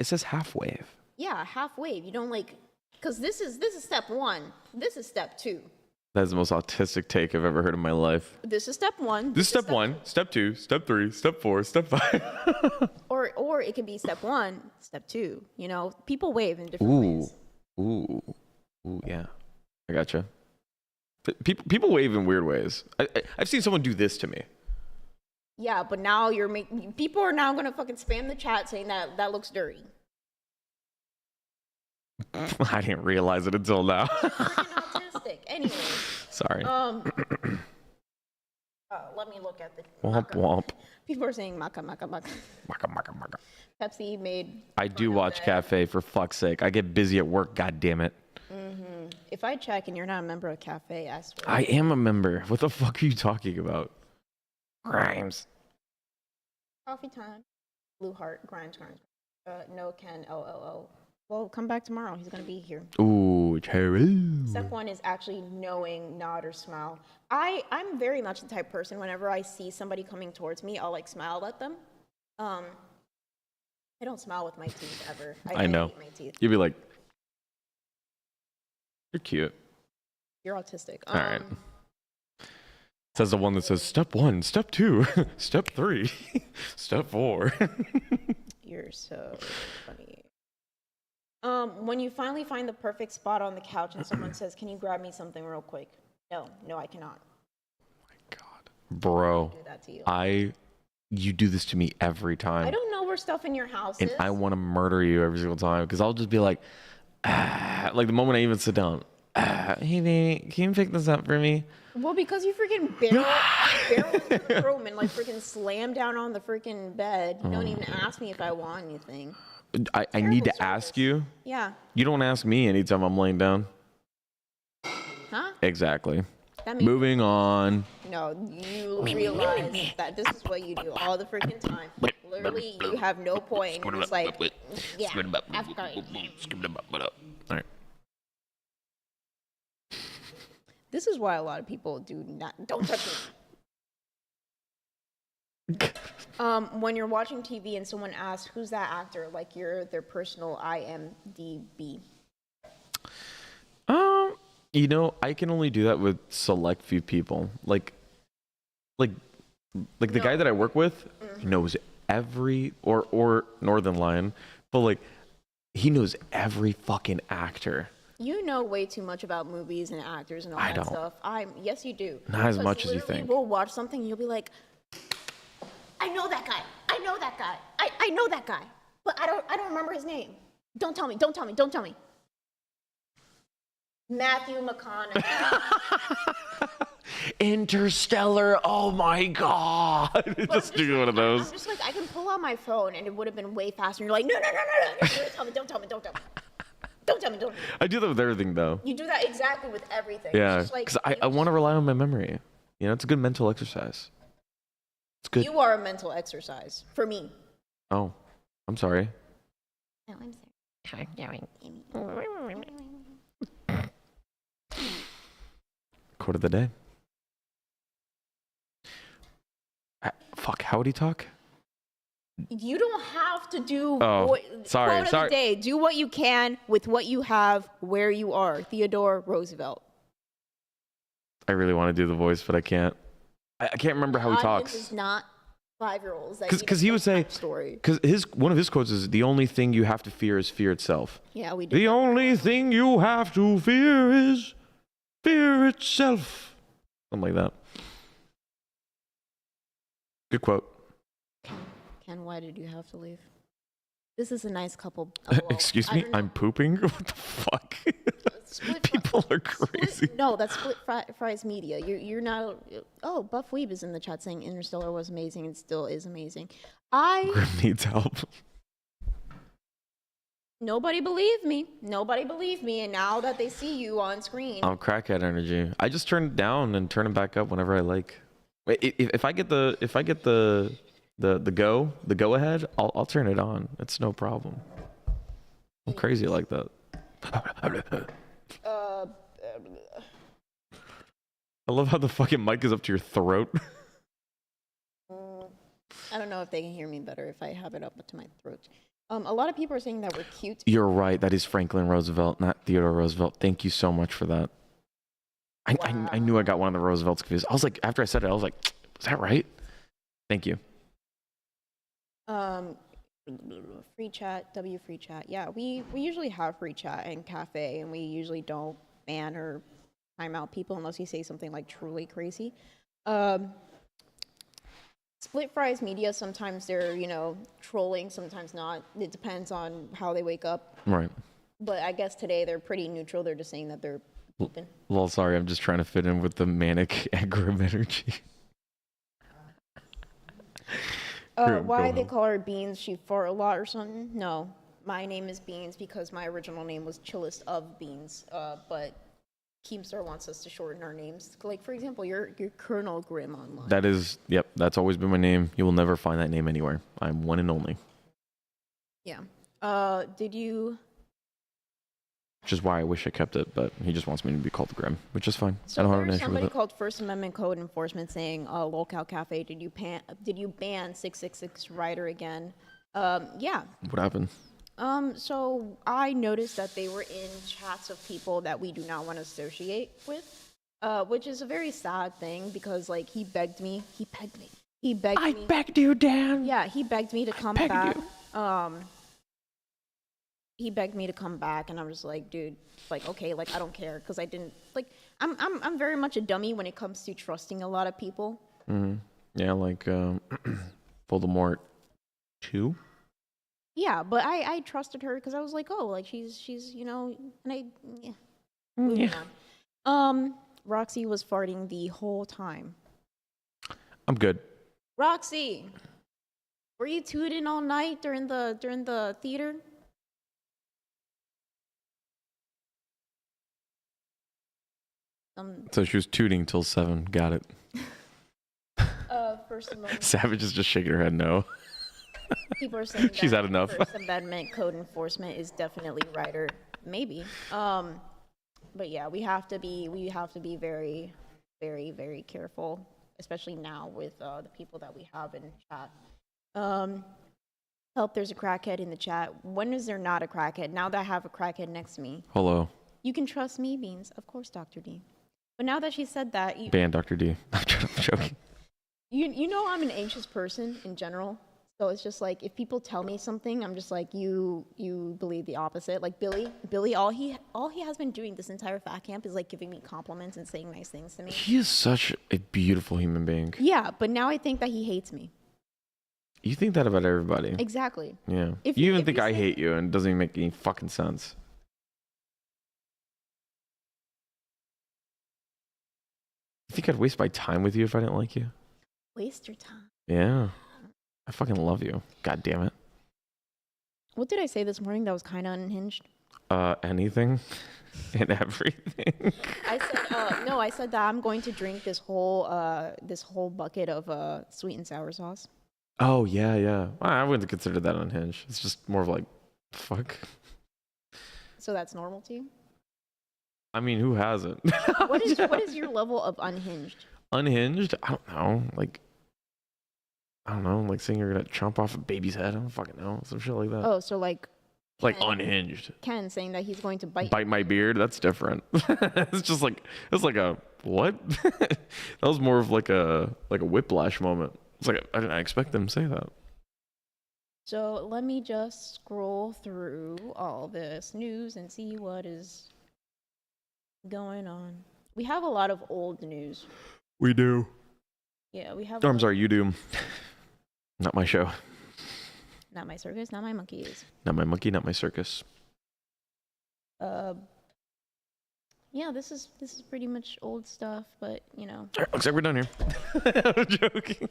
It says half wave. yeah, half wave. You don't like, because this is step one. This is step two. That's the most autistic take I've ever heard in my life. This is step one. This is step 1, step 2, step 3, step 4, step 5. Or it could be step 1, step 2. You know, people wave in different ways. Ooh, yeah. I gotcha. But people wave in weird ways. I've seen someone do this to me. Yeah, but now people are now gonna fucking spam the chat saying that looks dirty. I didn't realize it until now. Freaking autistic. Anyway. Sorry. Let me look at the Womp womp. People are saying maka maka maka. Maka maka maka. Pepsi made. I do watch Cafe, for fuck's sake. I get busy at work, god damn it. Mm-hmm. If I check and you're not a member of Cafe, I swear. I am a member. What the fuck are you talking about? Grimes. Coffee time. Blue heart. Grimes. No Ken. LLO. Well, come back tomorrow. He's gonna be here. Ooh, cherry. Step 1 is actually knowing, nod, or smile. I'm very much the type of person, whenever I see somebody coming towards me, I'll like smile at them. I don't smile with my teeth ever. I know. hate my teeth. You'd be like, you're cute. You're autistic. All right. Says the one that says step 1, step 2, step 3, step 4. You're so funny. When you finally find the perfect spot on the couch and someone says, can you grab me something real quick? No, I cannot. Oh my God. Bro, I do that to you. You do this to me every time. I don't know where stuff in your house and is. I want to murder you every single time because I'll just be like the moment I even sit down, hey baby, can you pick this up for me? Well, because you freaking barrel into the room and like freaking slam down on the freaking bed. You don't even ask me if I want anything. I need to ask you. Yeah. You don't ask me anytime I'm laying down. Huh? Exactly. That means Moving on. no. You realize that this is what you do all the freaking time. Literally, you have no point. And you're just like, yeah, Afghan. All right. This is why a lot of people don't touch me. When you're watching TV and someone asks, who's that actor? Like, you're their personal IMDb. You know, I can only do that with select few people. Like the guy that I work with knows every or Northern Lion, but like he knows every fucking actor. You know way too much about movies and actors and all I that don't. stuff. Yes, you do. Not as Because much as you literally think. We'll watch something and you'll be like, I know that guy. I know that guy. I know that guy. But I don't remember his name. Don't tell me. Matthew McConaughey. Interstellar. Oh my god. Just do one of those. I'm just like, I can pull out my phone and it would have been way faster. And you're like, no. Don't tell me. I do that with everything though. You do that exactly with everything. Yeah, It's just like, because I want to rely on my memory. You know, it's a good mental exercise. It's good. You are a mental exercise for me. Oh, I'm sorry. No, I'm sorry. Quote of the day. Fuck, how would he talk? You don't have to do. Oh, sorry. Quote of the day. Do what you can with what you have, where you are. Theodore Roosevelt. I really want to do the voice, but I can't. I can't remember how he talks. Is not 5-year-olds. Because he would say, because one of his quotes is, the only thing you have to fear is fear itself. Yeah, we do. The only thing you have to fear is fear itself. Something like that. Good quote. Ken, why did you have to leave? This is a nice couple. Excuse me, I'm pooping? What the fuck? People are crazy. No, that's Split Fries Media. You're not. Oh, Buff Weeb is in the chat saying Interstellar was amazing and still is amazing. Grim needs help. Nobody believed me. And now that they see you on screen. I'm crackhead energy. I just turn it down and turn it back up whenever I like. If I get the go ahead, I'll turn it on. It's no problem. I'm crazy like that. I love how the fucking mic is up to your throat. I don't know if they can hear me better if I have it up to my throat. A lot of people are saying that we're cute. You're right. That is Franklin Roosevelt, not Theodore Roosevelt. Thank you so much for that. I knew I got one of the Roosevelts confused. I was like, after I said it, I was like, is that right? Thank you. Free chat, free chat. Yeah, we usually have free chat and cafe, and we usually don't ban or time out people unless you say something like truly crazy. Split Fries Media, sometimes they're, trolling, sometimes not. It depends on how they wake up. Right. But I guess today they're pretty neutral. They're just saying that they're pooping. Well, sorry, I'm just trying to fit in with the manic grim energy. Why they call her Beans? She fart a lot or something? No, my name is Beans because my original name was Chillest of Beans. But Keemstar wants us to shorten our names. Like, for example, you're Colonel Grim online. That is, yep, that's always been my name. You will never find that name anywhere. I'm one and only. Yeah. Did you? Which is why I wish I kept it, but he just wants me to be called Grim, which is fine. So I don't have an there's issue with somebody it. called First Amendment Code Enforcement saying, Lolcow Cafe, did you ban 666 Rider again? Yeah. What happened? So I noticed that they were in chats of people that we do not want to associate with, which is a very sad thing because, like, he begged me. I begged you, Dan. Yeah, he begged me to come back. He begged me to come back, and I was like, dude, like, okay, like, I don't care, because I didn't, like, I'm very much a dummy when it comes to trusting a lot of people. Mm-hmm. Yeah, like Voldemort 2. Yeah, but I trusted her because I was like, oh, like, she's and moving on. Roxy was farting the whole time. I'm good. Roxy, were you tooting all night during the theater? So she was tooting till 7. Got it. First Amendment. Savage is just shaking her head no. People are saying She's that had enough. First Amendment code enforcement is definitely right, or maybe. But yeah, we have to be very, very, very careful, especially now with the people that we have in chat. Help, there's a crackhead in the chat. When is there not a crackhead? Now that I have a crackhead next to me. Hello. You can trust me, Beans. Of course, Dr. D. But now that she said that, Ban Dr. D. I'm joking. You know I'm an anxious person in general. So it's just like, if people tell me something, I'm just like, you believe the opposite. Like Billy, all he has been doing this entire fat camp is like giving me compliments and saying nice things to me. He is such a beautiful human being. Yeah, but now I think that he hates me. You think that about everybody. Exactly. Yeah. If you even if think you I say- hate you and it doesn't even make any fucking sense. You think I'd waste my time with you if I didn't like you? Waste your time. Yeah. I fucking love you. God damn it. What did I say this morning that was kind of unhinged? Anything and everything. I said that I'm going to drink this whole bucket of sweet and sour sauce. Oh, yeah, yeah. I wouldn't consider that unhinged. It's just more of like, fuck. So that's normal to you? I mean, who hasn't? What is your level of unhinged? Unhinged? I don't know. Like, I don't know. Like saying you're going to chomp off a baby's head. I don't fucking know. Some shit like that. Oh, so like unhinged. Ken saying that he's going to bite. Bite my beard? That's different. It's like a, what? That was more of like a whiplash moment. It's like, I didn't expect them to say that. So let me just scroll through all this news and see what is going on. We have a lot of old news. We do. Yeah, we have. Oh, I'm sorry, you do. Not my show. Not my circus, not my monkeys. Not my monkey, not my circus. Yeah, this is pretty much old stuff, but you know. All right, looks like we're done here. I'm joking.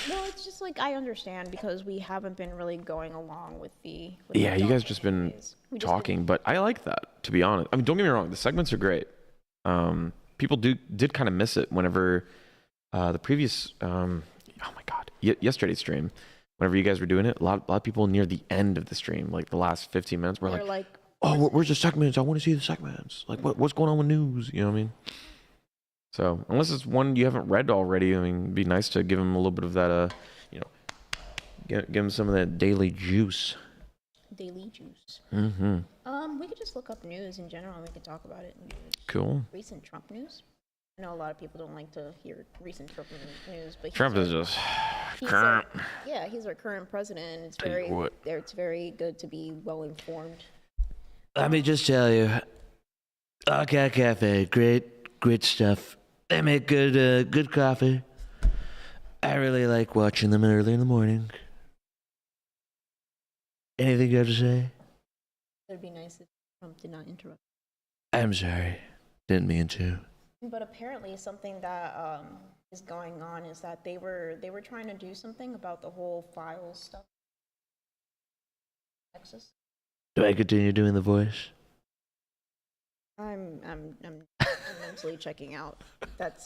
No, it's just like I understand because we haven't been really going along with the. Yeah, you guys just been talking, but I like that, to be honest. I mean, don't get me wrong, the segments are great. People did kind of miss it whenever the previous oh my god, yesterday's stream, whenever you guys were doing it, a lot of people near the end of the stream, like the last 15 minutes, were like, oh, where's the segments? I want to see the segments. Like, what's going on with news? You know what I mean? So unless it's one you haven't read already, I mean, it'd be nice to give them a little bit of that, give them some of that daily juice. Daily juice. Mm-hmm. We could just look up news in general and we could talk about it. Cool. Recent Trump news. I know a lot of people don't like to hear recent Trump news, but Trump is just he's current. he's our current president. It's Tell you what. it's very good to be well informed. Let me just tell you, Arca Cafe, great stuff. They make good coffee. I really like watching them early in the morning. Anything you have to say? It would be nice if Trump did not interrupt. I'm sorry. Didn't mean to. But apparently something that is going on is that they were trying to do something about the whole files stuff. Texas. Do I continue doing the voice? I'm mentally checking out.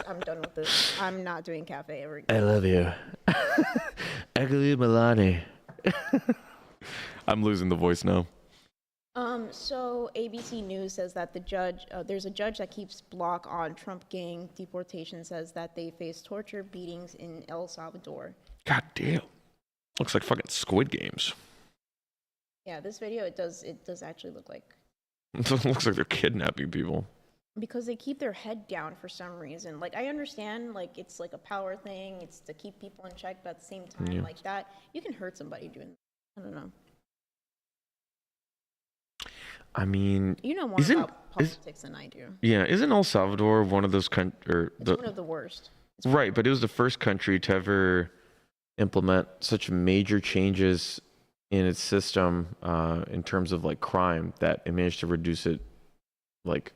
I'm done with this. I'm not doing cafe ever again. I love you. I can leave Milani. I'm losing the voice now. So ABC News says that there's a judge that keeps block on Trump gang deportation, says that they face torture, beatings in El Salvador. God damn. Looks like fucking Squid Games. Yeah, this video, it does actually look like. It looks like they're kidnapping people. Because they keep their head down for some reason. Like, I understand, like, it's like a power thing. It's to keep people in check, but at the same time, Yeah. like that, you can hurt somebody doing that. I don't know. I mean, You know more about politics than I do. yeah, isn't El Salvador one of those It's one of the worst. right, but it was the first country to ever implement such major changes in its system in terms of like crime that it managed to reduce it like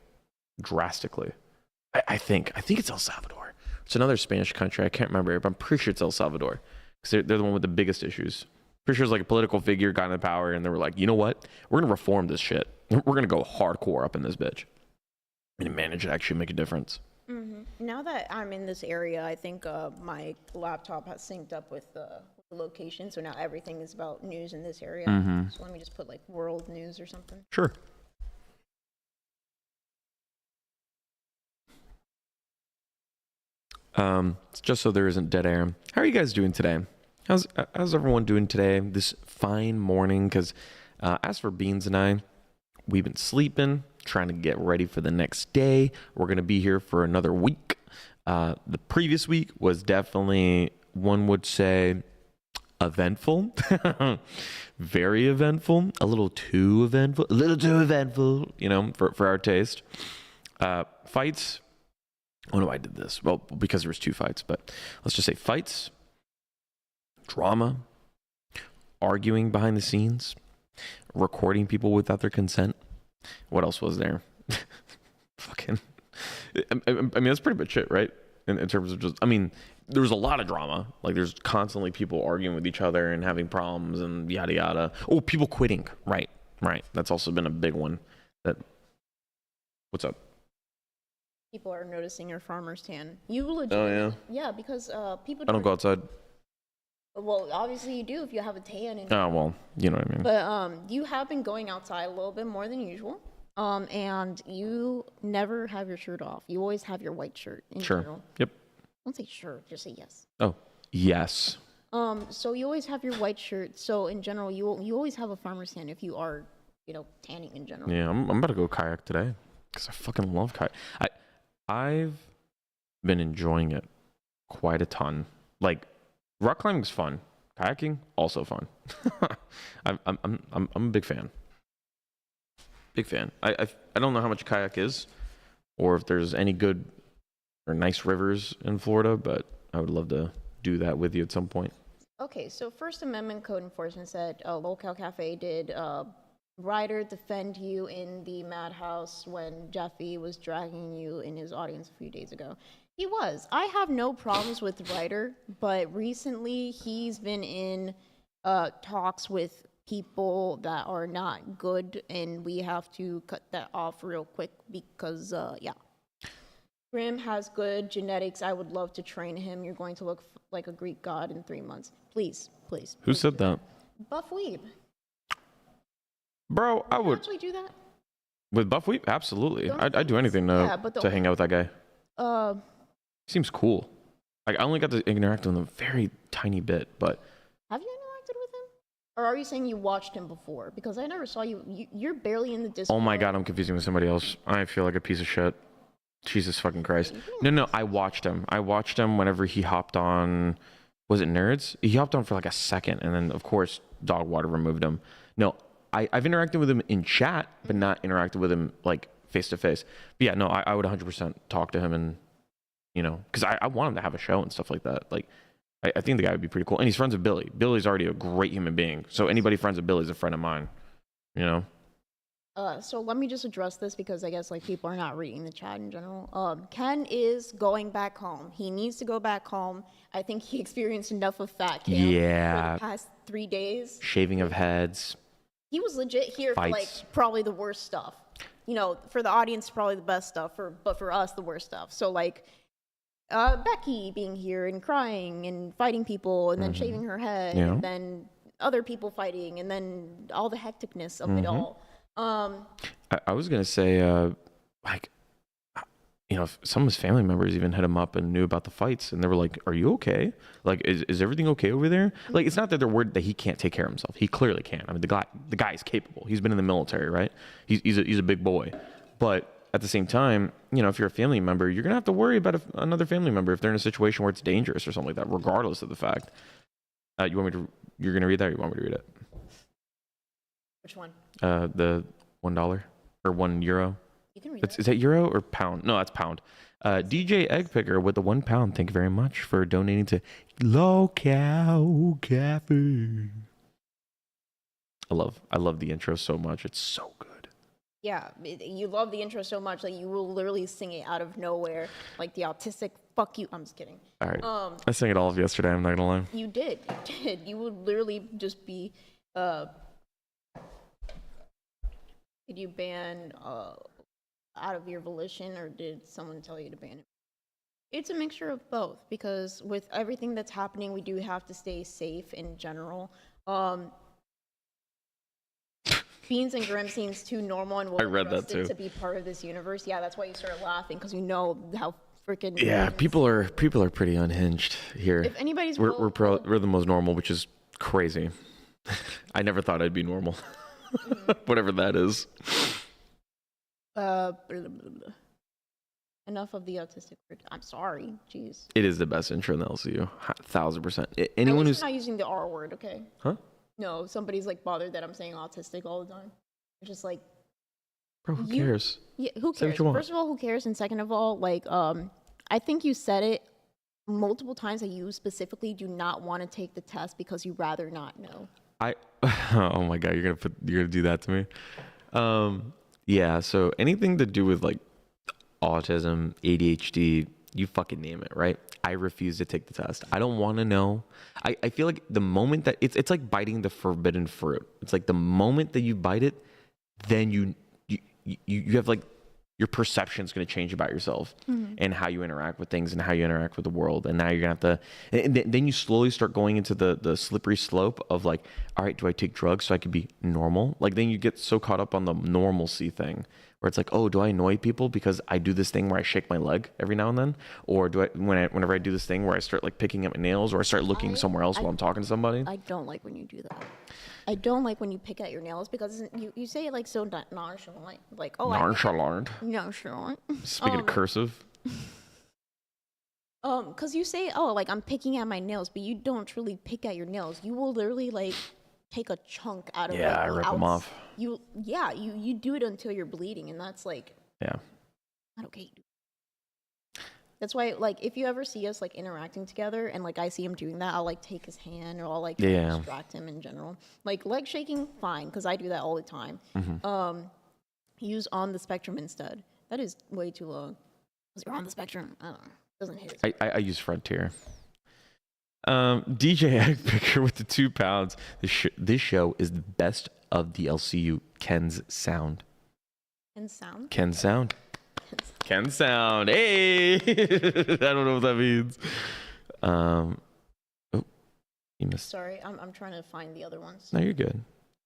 drastically. I think it's El Salvador. It's another Spanish country. I can't remember, but I'm pretty sure it's El Salvador because they're the one with the biggest issues. Pretty sure it's like a political figure got into power and they were like, you know what? We're gonna reform this shit. We're gonna go hardcore up in this bitch. and manage to actually make a difference. Now that I'm in this area, I think my laptop has synced up with the location, so now everything is about news in this area. So let me just put like world news or something. Sure. Just so there isn't dead air. How are you guys doing today? How's everyone doing today? This fine morning? Because as for Beans and I, we've been sleeping, trying to get ready for the next day. We're gonna be here for another week. The previous week was definitely, one would say, eventful. Very eventful. A little too eventful. You know, for our taste. Fights. Oh no, I did this. Well, because there was 2 fights, but let's just say fights, drama, arguing behind the scenes, recording people without their consent. What else was there? Fucking. I mean, that's pretty much it, right? In terms of just, I mean, there was a lot of drama. Like, there's constantly people arguing with each other and having problems and yada yada. Oh, people quitting. Right. That's also been a big one. What's up? People are noticing your farmer's tan. You legit. Oh yeah. Yeah, because people. I don't go outside. Well, obviously you do if you have a tan. Oh well, you know what I mean. But you have been going outside a little bit more than usual. And you never have your shirt off. You always have your white shirt in general. Yep. Don't say sure, just say yes. Oh, yes. So you always have your white shirt. So in general, you always have a farmer's tan if you are, tanning in general. Yeah, I'm about to go kayak today because I fucking love kayak. I've been enjoying it quite a ton. Like, rock climbing's fun. Kayaking also fun. I'm a big fan. Big fan. I don't know how much kayak is, or if there's any good or nice rivers in Florida, but I would love to do that with you at some point. Okay, so First Amendment Code Enforcement said Local Cafe did Ryder defend you in the madhouse when Jeffy was dragging you in his audience a few days ago. He was. I have no problems with Ryder, but recently he's been in talks with people that are not good, and we have to cut that off real quick because, Grim has good genetics. I would love to train him. You're going to look like a Greek god in 3 months. Please. Who said that? Buff Weeb. Bro, I would actually do that. with Buff Weep. Absolutely, I'd do anything to hang out with that guy. He seems cool. Like, I only got to interact with him a very tiny bit, but Have you interacted with him, or are you saying you watched him before? Because I never saw you. You're barely in the Discord. oh my god, I'm confusing with somebody else. I feel like a piece of shit. Jesus fucking Christ. No, I watched him. Whenever he hopped on. Was it Nerds? He hopped on for like a second, and then of course Dogwater removed him. No, I've interacted with him in chat, but not interacted with him like face to face. But yeah, no, I would 100% talk to him, and because I want him to have a show and stuff like that. Like, I think the guy would be pretty cool, and he's friends with Billy. Billy's already a great human being, so anybody friends with Billy is a friend of mine. So let me just address this because I guess like people are not reading the chat in general. Ken is going back home. He needs to go back home. I think he experienced enough of fat camp for the past 3 days. Shaving of heads. He was legit here for like probably the worst stuff. For the audience, probably the best stuff. But for us, the worst stuff. So like Becky being here and crying and fighting people and then shaving her head and then other people fighting and then all the hecticness of it all. I was gonna say, if some of his family members even hit him up and knew about the fights, and they were like, "Are you okay? Like, is everything okay over there?" Like, it's not that they're worried that he can't take care of himself. He clearly can. I mean, the guy is capable. He's been in the military, right? He's a big boy. But at the same time, if you're a family member, you're gonna have to worry about another family member if they're in a situation where it's dangerous or something like that, regardless of the fact. You're gonna read that, or you want me to read it? Which one? The $1 or €1. You can read that. Is that euro or pound? No, that's pound. DJ Eggpicker with the £1. Thank you very much for donating to Local Cafe. I love the intro so much. It's so good. Yeah, you love the intro so much that you will literally sing it out of nowhere, like the autistic "fuck you." I'm just kidding. All right. I sang it all of yesterday. I'm not gonna lie. You did. You would literally just be. Did you ban out of your volition, or did someone tell you to ban it? It's a mixture of both, because with everything that's happening, we do have to stay safe in general. Beans and Grim seems too normal and I read that well-adjusted too. to be part of this universe. Yeah, that's why you started laughing, because you know how freaking Yeah, people are pretty unhinged here. If anybody's We're the most normal, which is crazy. I never thought I'd be normal. Whatever that is. blah, blah, blah. Enough of the autistic word. I'm sorry. Jeez. It is the best intro in the LCU. 1000%. At Anyone least who's you're not using the R word, okay? Huh? No, somebody's like bothered that I'm saying autistic all the time. It's just like, Bro, who you- cares? yeah, who Say what cares? you want. First of all, who cares? And second of all, like, I think you said it multiple times that you specifically do not want to take the test because you rather not know. Oh my god, you're gonna do that to me. Yeah, so anything to do with like autism, ADHD, you fucking name it, right? I refuse to take the test. I don't want to know. I feel like the moment that it's like biting the forbidden fruit. It's like the moment that you bite it, then you have like your perception is going to change about yourself and how you interact with things and how you interact with the world. And now you're going to have to, and then you slowly start going into the slippery slope of like, all right, do I take drugs so I can be normal? Like then you get so caught up on the normalcy thing where it's like, oh, do I annoy people because I do this thing where I shake my leg every now and then? Or do I, whenever I do this thing where I start like picking at my nails or I start looking somewhere else while I'm talking to somebody? I don't like when you do that. I don't like when you pick at your nails because you say it like so nonchalant, like Nonchalant. nonchalant. Speaking of cursive. Because you say, oh, like I'm picking at my nails, but you don't truly pick at your nails. You will literally like take a chunk out of Yeah, like, I the rip them off. You do it until you're bleeding, and that's like Yeah. not okay. That's why, like, if you ever see us like interacting together, and like I see him doing that, I'll like take his hand or I'll like try to distract him in general. Like leg shaking, fine, because I do that all the time. Use on the spectrum instead. That is way too low. Because you're on the spectrum. I don't know. Doesn't hit it. I use Frontier. DJ Egg Picker with the 2 pounds. This show is the best of the LCU. Ken's sound. And sound. Ken's sound. Ken's sound. Hey! I don't know what that means. Oh, you missed. Sorry, I'm trying to find the other ones. No, you're good.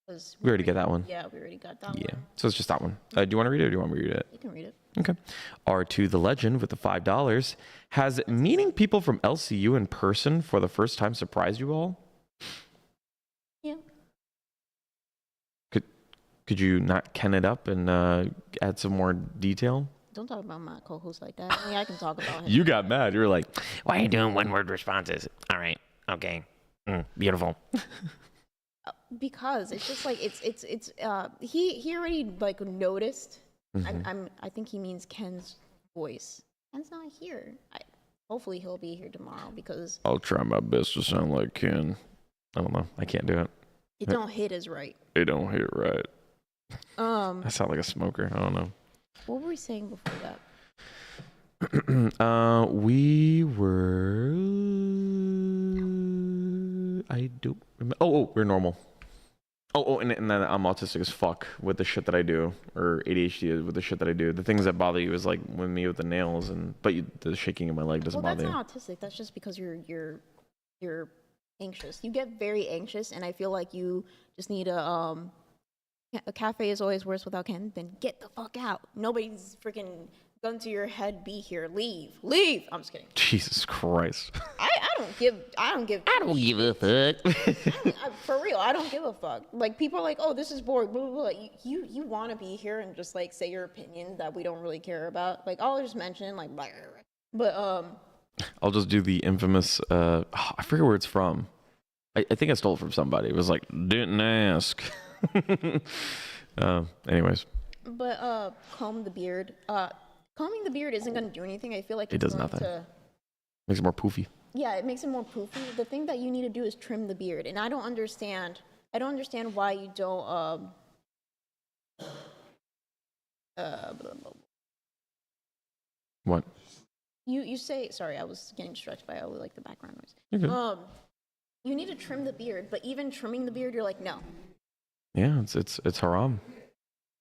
'Cause We already got that one. Yeah, we already got that Yeah. one. So it's just that one. Do you want to read it or do you want me to read it? You can read it. Okay. R2 the Legend with the $5. Has meeting people from LCU in person for the first time surprised you all? Yeah. Could you not ken it up and add some more detail? Don't talk about my co-host like that. I mean, I can talk about him. You got mad. You were like, Why are you doing one-word responses? All right. Okay. Beautiful. Because it's just like he already like noticed. I think he means Ken's voice. Ken's not here. Hopefully he'll be here tomorrow because I'll try my best to sound like Ken. I don't know. I can't do it. it don't hit as right. It don't hit right. Um, I sound like a smoker. I don't know. what were we saying before that? We were. I don't remember. Oh, we're normal. And then I'm autistic as fuck with the shit that I do, or ADHD with the shit that I do. The things that bother you is like with me with the nails, the shaking in my leg doesn't Well, bother that's you. not autistic. That's just because you're anxious. You get very anxious, and I feel like you just need a cafe is always worse without Ken. Then get the fuck out. Nobody's freaking gun to your head. Be here. Leave. I'm just kidding. Jesus Christ. I don't give a fuck. for real. I don't give a fuck. Like people are like, oh, this is boring. Blah, blah, blah. You want to be here and just like say your opinion that we don't really care about. Like I'll just mention like, blah, blah, blah. But I'll just do the infamous. I forget where it's from. I think I stole it from somebody. It was like, didn't ask. Anyways. But comb the beard. Combing the beard isn't going to do anything. I feel like It does nothing. Makes it more poofy. Yeah, it makes it more poofy. The thing that you need to do is trim the beard, and I don't understand why you don't blah, blah, blah. What? You say, sorry, I was getting stretched by all like the background noise. You're good. You need to trim the beard, but even trimming the beard, you're like, no. Yeah, it's haram.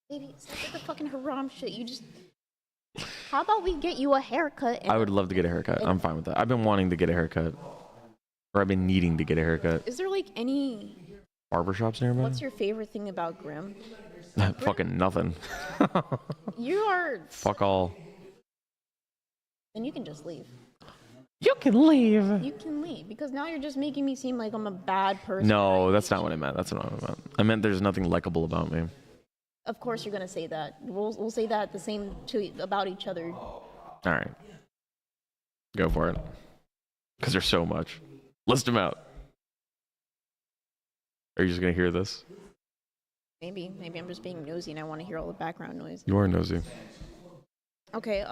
Baby, stop with the fucking haram shit. How about we get you a haircut? I would love to get a haircut. I'm fine with that. I've been wanting to get a haircut. Or I've been needing to get a haircut. Is there like any... Barbershops nearby? What's your favorite thing about Grim? Fucking nothing. You are... Fuck all. Then you can just leave. You can leave. You can leave because now you're just making me seem like I'm a bad person. No, that's not what I meant. That's not what I meant. I meant there's nothing likable about me. Of course you're gonna say that. We'll say that the same about each other. All right. Go for it. Because there's so much. List them out. Are you just going to hear this? Maybe I'm just being nosy and I want to hear all the background noise. You are nosy. Okay,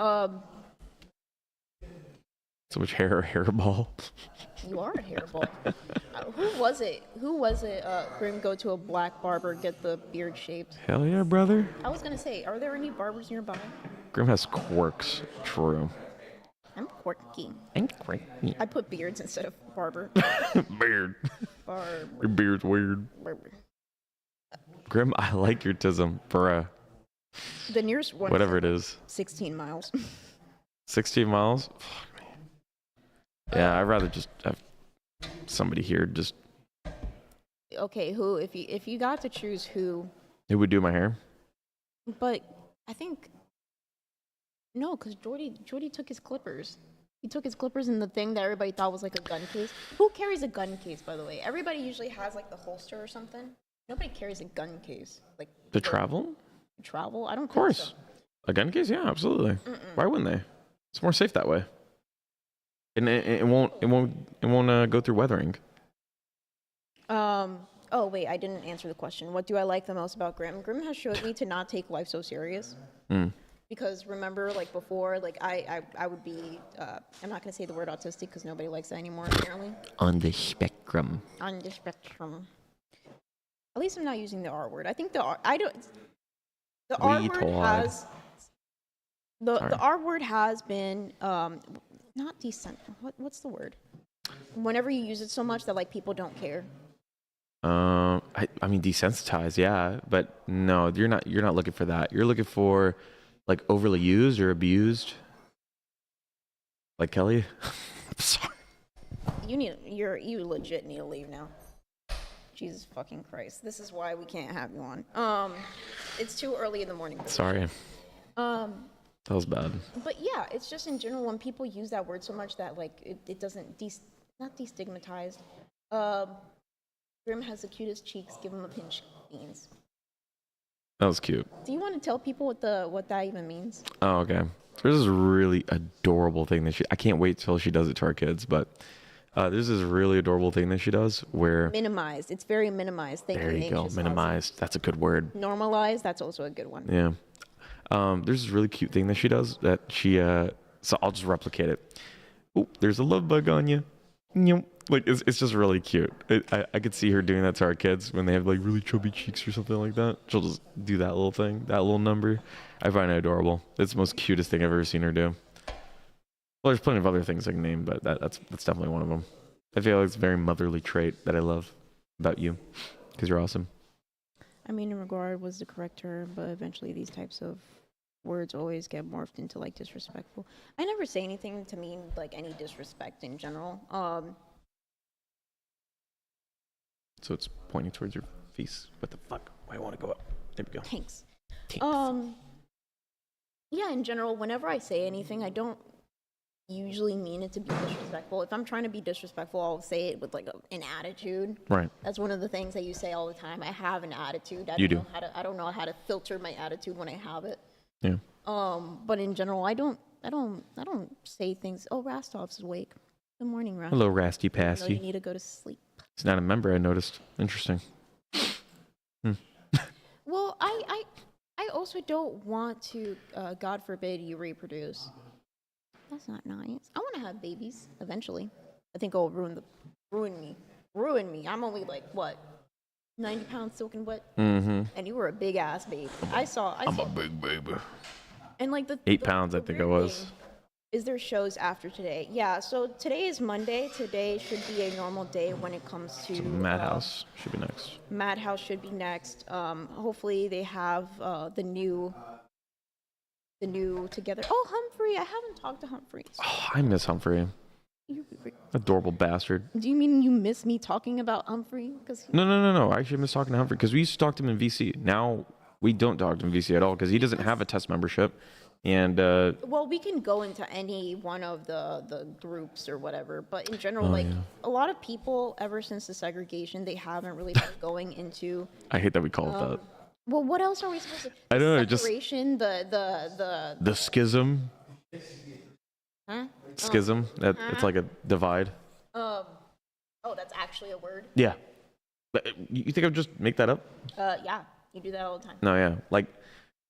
So much hairball. you are a hairball. Who was it? Grim go to a black barber, get the beard shaped. Hell yeah, brother. I was gonna say, are there any barbers nearby? Grim has quirks. True. I'm quirky. I'm quirky. I put beards instead of barber. Beard. Barber. Your beard's weird. Barber. Grim, I like your tism. Bruh. The nearest one. Whatever it is. 16 miles. 16 miles? Fuck me. Yeah, I'd rather just have somebody here just... Okay, who? If you got to choose who... Who would do my hair? But I think... No, because Jordy took his clippers. He took his clippers in the thing that everybody thought was like a gun case. Who carries a gun case, by the way? Everybody usually has like the holster or something. Nobody carries a gun case. Like To travel? travel? I don't Of course. think A gun case? Yeah, absolutely. Why wouldn't they? It's more safe that way. And it won't go through weathering. so. Oh, wait, I didn't answer the question. What do I like the most about Grim? Grim has showed me to not take life so serious. Because remember, like before, like I would be, I'm not going to say the word autistic because nobody likes that anymore, apparently. On the spectrum. On the spectrum. At least I'm not using the R word. I think the R word has, the R word has been, not decent. What's the word? Whenever you use it so much that like people don't care. I mean desensitized, yeah, but no, you're not looking for that. You're looking for like overly used or abused. Like Kelly. I'm sorry. You legit need to leave now. Jesus fucking Christ. This is why we can't have you on. It's too early in the morning. Sorry. That was bad. But yeah, it's just in general when people use that word so much that like it doesn't not destigmatized. Grim has the cutest cheeks. Give him a pinch, beans. That was cute. Do you want to tell people what that even means? Oh, okay. There's this really adorable thing that I can't wait till she does it to our kids, but there's this really adorable thing that she does where... Minimized. It's very minimized. There you go. Minimized. That's a good word. Normalized. That's also a good one. Yeah. There's this really cute thing that she does that she... so I'll just replicate it. Oh, there's a love bug on you. Like, it's just really cute. I could see her doing that to our kids when they have, like, really chubby cheeks or something like that. She'll just do that little thing, that little number. I find it adorable. It's the most cutest thing I've ever seen her do. Well, there's plenty of other things I can name, but that's definitely one of them. I feel like it's a very motherly trait that I love about you, because you're awesome. I mean, in regard was the correct term, but eventually these types of words always get morphed into, like, disrespectful. I never say anything to mean, like, any disrespect in general. So it's pointing towards your face. What the fuck? Why I want to go up? There we go. Thanks. Thanks. Yeah, in general, whenever I say anything, I don't usually mean it to be disrespectful. If I'm trying to be disrespectful, I'll say it with like an attitude. Right. That's one of the things that you say all the time. I have an attitude. I don't know how to filter my attitude when I have it. Yeah. But in general, I don't say things. Oh, Rastov's awake. Good morning, Rastov. Hello, Rasty No, you Pasty. need to go to sleep. He's not a member, I noticed. Interesting. Well, I also don't want to, God forbid, you reproduce. That's not nice. I want to have babies eventually. I think it'll ruin me. I'm only like, what, 90 pounds soaking wet? Mm-hmm. And you were a big ass baby. I'm a big baby. And like 8 pounds, I think I weird was. thing is there shows after today? Yeah, so today is Monday. Today should be a normal day when it comes to Madhouse should be next. Madhouse should be next. Hopefully they have the new the new together. Oh, Humphrey, I haven't talked to Humphrey. Oh, I miss Humphrey. Adorable bastard. Do you mean you miss me talking about Humphrey? Because No. I actually miss talking to Humphrey because we used to talk to him in VC. Now we don't talk to him in VC at all because he doesn't have a test membership. And well, we can go into any one of the groups or whatever, but in general, a lot of people, ever since the segregation, they haven't really been going into. I hate that we call it that. Well, what else are we supposed to? I don't know. Just Separation, the schism. Huh? Schism. It's like a divide. Oh, that's actually a word. Yeah. But you think I would just make that up? Yeah, you do that all the time. No, yeah. Like,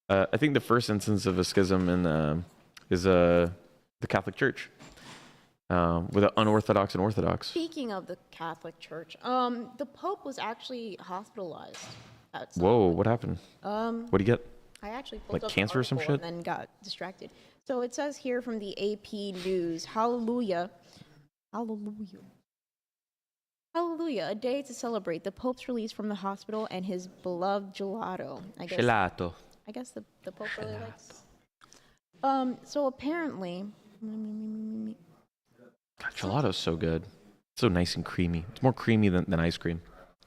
I think the first instance of a schism is the Catholic Church, with an unorthodox and orthodox. Speaking of the Catholic Church, the Pope was actually hospitalized. Whoa, what happened? What do you get? I actually pulled Like up the cancer or some article shit? and then got distracted. So it says here from the AP News, Hallelujah. Hallelujah. Hallelujah, a day to celebrate the Pope's release from the hospital and his beloved gelato. I guess the Pope really likes. So apparently, God, gelato's so good. It's so nice and creamy. It's more creamy than ice cream.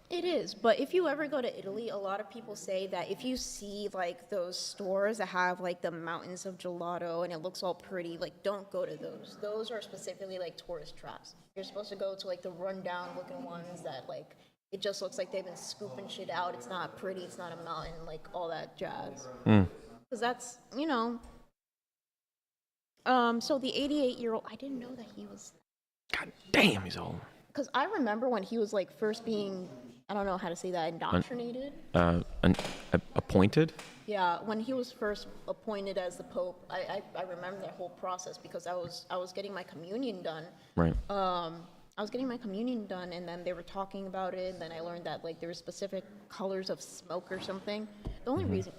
it is, but if you ever go to Italy, a lot of people say that if you see like those stores that have like the mountains of gelato and it looks all pretty, like don't go to those. Those are specifically like tourist traps. You're supposed to go to like the rundown looking ones that like it just looks like they've been scooping shit out. It's not pretty. It's not a mountain. Like all that jazz. Because that's So the 88-year-old, I didn't know that he was. God damn, he's old. Because I remember when he was like first being, I don't know how to say that, indoctrinated. Appointed? Yeah, when he was first appointed as the Pope, I remember that whole process because I was getting my communion done. Right. I was getting my communion done, and then they were talking about it, and then I learned that like there were specific colors of smoke or something. The only reason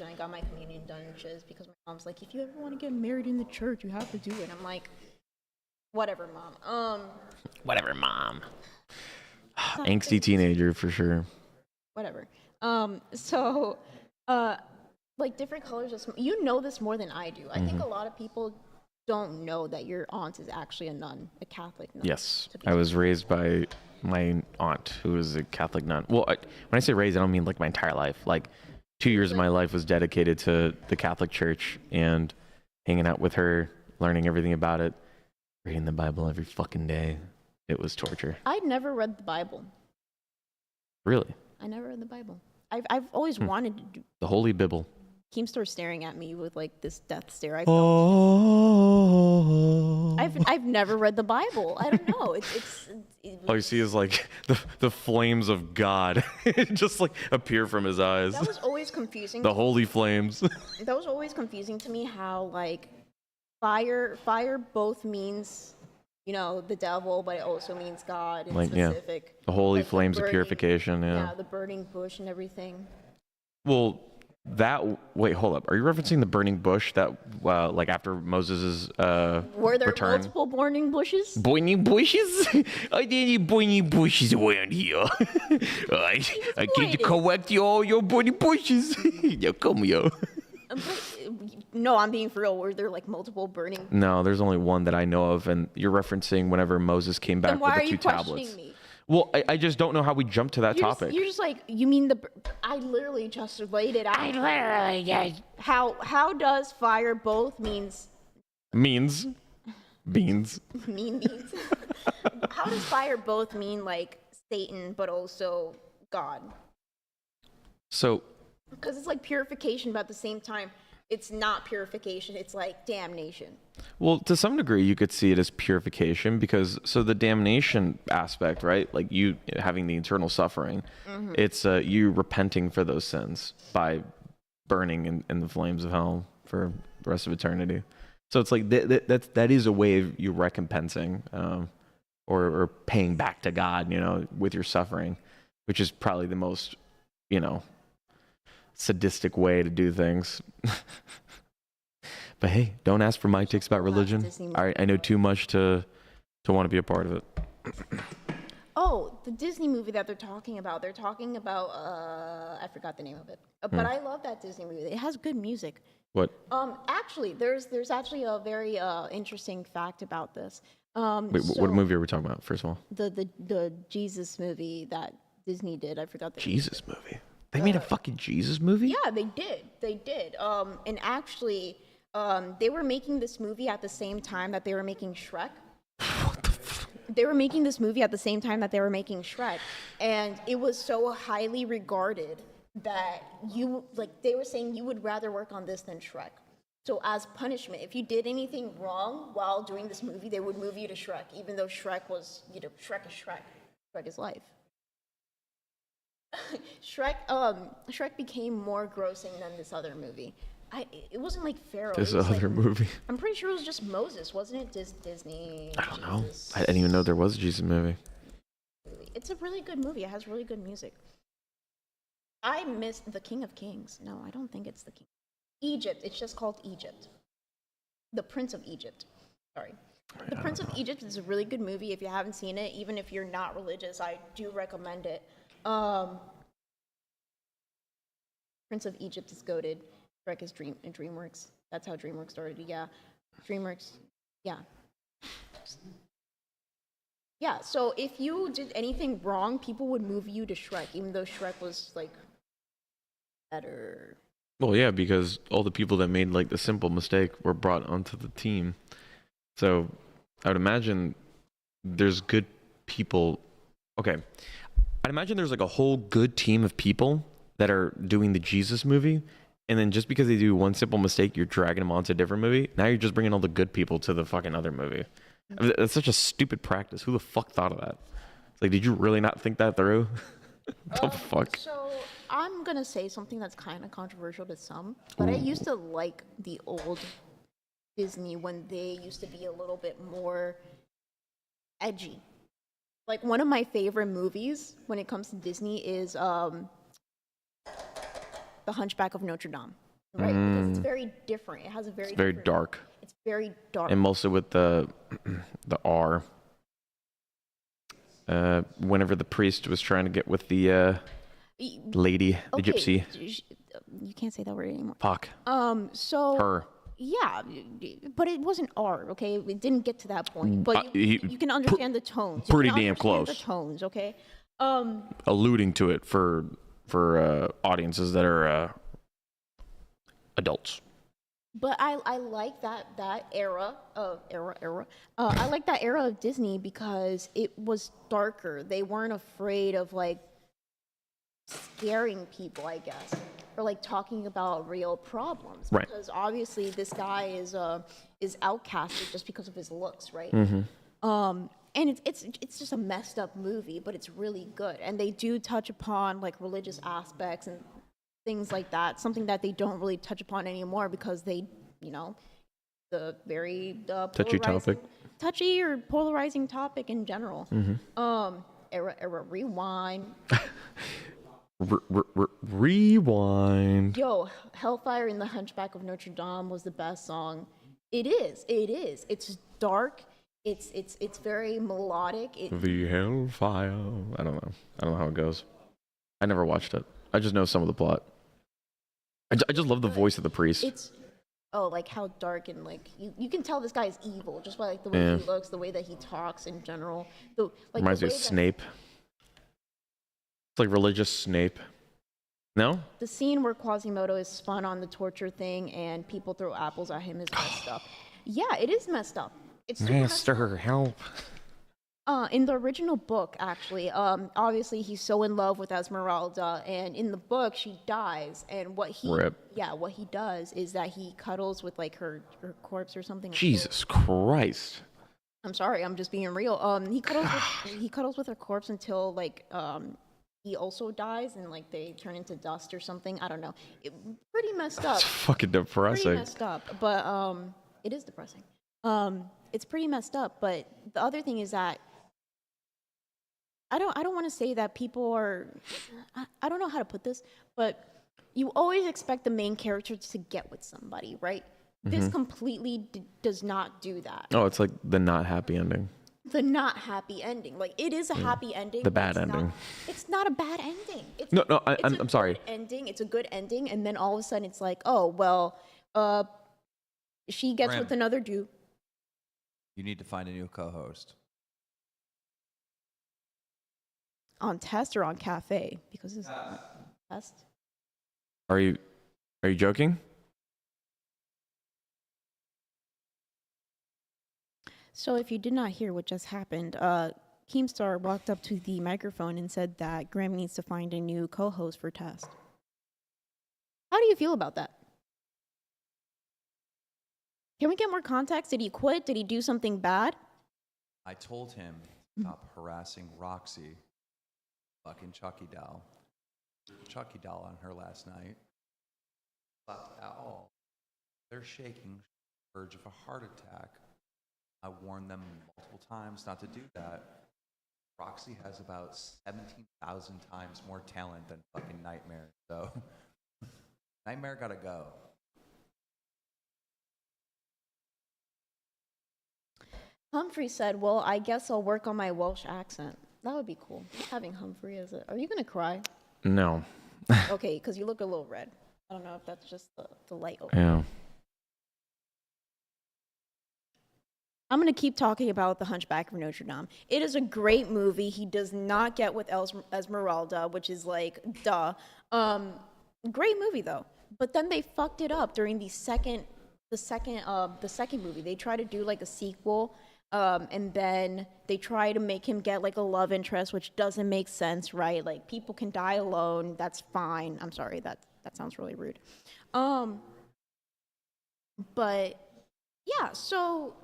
I got my communion done is because my mom's like, if you ever want to get married in the church, you have to do it. I'm like, whatever, Mom. Whatever, Mom. Angsty teenager for sure. Whatever. Like different colors of smoke. You know this more than I do. I think a lot of people don't know that your aunt is actually a nun, a Catholic nun. Yes, I was raised by my aunt, who was a Catholic nun. Well, when I say raised, I don't mean like my entire life. Like 2 years of my life was dedicated to the Catholic Church and hanging out with her, learning everything about it, reading the Bible every fucking day. It was torture. I'd never read the Bible. Really? I never read the Bible. I've always wanted to do. The Holy Bible. Keemstar's staring at me with like this death stare. I've never read the Bible. I don't know. All you see is like the flames of God just like appear from his eyes. That was always confusing. The holy flames. That was always confusing to me how like fire both means, the devil, but it also means God in specific. The holy like flames of purification, Yeah, the burning bush and everything. Well, wait, hold up. Are you referencing the burning bush that, like after Moses' Were there return? multiple burning bushes? Burning bushes? I didn't burning bushes around here. I came to collect all your burning bushes. Now come here. No, I'm being for real. Were there like multiple burning? No, there's only one that I know of, and you're referencing whenever Moses came back Then why with the are you 2 tablets. questioning me? Well, I just don't know how we jumped to that topic. You're just like, you mean I literally just laid it out. How does fire both means Beans. mean means? How does fire both mean like Satan but also God? So, Because it's like purification, but at the same time, it's not purification. It's like damnation. well, to some degree, you could see it as purification because the damnation aspect, right? Like you having the eternal suffering, it's you repenting for those sins by burning in the flames of hell for the rest of eternity. So it's like that is a way of you recompensing or paying back to God, with your suffering, which is probably the most, sadistic way to do things. But hey, don't ask for my takes about religion. I know too much to want to be a part of it. Oh, the Disney movie that they're talking about. They're talking about I forgot the name of it. But I love that Disney movie. It has good music. What? Actually, there's actually a very interesting fact about this. Wait, So what movie are we talking about? First of all, the Jesus movie that Disney did. I forgot the name. Jesus movie. They made a fucking Jesus movie. Yeah, they did. They did. And actually, they were making this movie at the same time that they were making Shrek. They were making this movie at the same time that they were making Shrek, and it was so highly regarded that they were saying you would rather work on this than Shrek. So as punishment, if you did anything wrong while doing this movie, they would move you to Shrek, even though Shrek was, Shrek is Shrek. Shrek is life. Shrek became more grossing than this other movie. It wasn't like Pharaoh. This it was other like, movie. I'm pretty sure it was just Moses, wasn't it? Disney. I don't know. Jesus I didn't even know there was a Jesus movie. movie. It's a really good movie. It has really good music. I missed The King of Kings. No, I don't think it's The King. Egypt. It's just called Egypt. The Prince of Egypt. Sorry. The Prince of Egypt is a really good movie. If you haven't seen it, even if you're not religious, I do recommend it. Prince of Egypt is goated. Shrek is DreamWorks. That's how DreamWorks started. Yeah, DreamWorks. Yeah. Yeah. So if you did anything wrong, people would move you to Shrek, even though Shrek was like better. Well, yeah, because all the people that made like the simple mistake were brought onto the team. So I would imagine there's good people. Okay. I'd imagine there's like a whole good team of people that are doing the Jesus movie. And then just because they do one simple mistake, you're dragging them onto a different movie. Now you're just bringing all the good people to the fucking other movie. I mean, that's such a stupid practice. Who the fuck thought of that? It's like, did you really not think that through? The fuck? So I'm gonna say something that's kind of controversial to some, but I used to like the old Disney when they used to be a little bit more edgy. Like one of my favorite movies when it comes to Disney is The Hunchback of Notre Dame, right? Because it's very different. It has a very It's very different- dark. It's very dark. And mostly with the R. Whenever the priest was trying to get with the lady, the Okay, gypsy. You can't say that word anymore. Fuck. So Her. yeah, but it wasn't R. Okay, it didn't get to that point. But you can understand the tones. You pretty can damn understand close. The tones, okay. Alluding to it for audiences that are adults. But I like that era of I like that era of Disney because it was darker. They weren't afraid of like scaring people, I guess, or like talking about real problems. Right. Because obviously this guy is outcasted just because of his looks, right? And it's just a messed up movie, but it's really good. And they do touch upon like religious aspects and things like that, something that they don't really touch upon anymore because they, the very Touchy topic. touchy or polarizing topic in general. Era rewind. Rewind. Yo, Hellfire in the Hunchback of Notre Dame was the best song. It is. It's dark. It's very melodic. The Hellfire. I don't know how it goes. I never watched it. I just know some of the plot. I just love the voice of the priest. Like how dark and like you can tell this guy is evil just by like the way he looks, the way that he talks in general. Reminds me of Snape. It's like religious Snape. No? The scene where Quasimodo is spun on the torture thing and people throw apples at him is messed up. Yeah, it is messed up. It's super messed up. Master, help. In the original book, actually, obviously he's so in love with Esmeralda, and in the book she dies, and what he does is that he cuddles with like her corpse or something. Jesus Christ. I'm sorry, I'm just being real. He cuddles with her corpse until like he also dies, and like they turn into dust or something. I don't know. Pretty messed up. That's fucking depressing. Pretty messed up, but it is depressing. It's pretty messed up, but the other thing is that I don't want to say that people are I don't know how to put this, but you always expect the main character to get with somebody, right? This completely does not do that. Oh, it's like the not happy ending. The not happy ending. Like it is a happy ending. The but bad ending. It's not a bad ending. No, I'm sorry. Ending. It's a good ending, and then all of a sudden it's like, oh well, Uh, she gets with Graham. another dude. You need to find a new co-host. On Test or on Cafe? Because it's Test. Are you joking? So if you did not hear what just happened, Keemstar walked up to the microphone and said that Graham needs to find a new co-host for Test. How do you feel about that? Can we get more context? Did he quit? Did he do something bad? I told him to stop harassing Roxy, fucking Chucky doll. Chucky doll on her last night. Slept at all. They're shaking, verge of a heart attack. I warned them multiple times not to do that. Roxy has about 17,000 times more talent than fucking Nightmare, so Nightmare gotta go. Humphrey said, well, I guess I'll work on my Welsh accent. That would be cool. Having Humphrey as a... Are you going to cry? No. Okay, because you look a little red. I don't know if that's just the light over. Yeah. I'm going to keep talking about The Hunchback of Notre Dame. It is a great movie. He does not get with Esmeralda, which is like, duh. Great movie, though. But then they fucked it up during the second movie. They tried to do like a sequel, and then they try to make him get like a love interest, which doesn't make sense, right? Like people can die alone. That's fine. I'm sorry. That sounds really rude. But yeah, so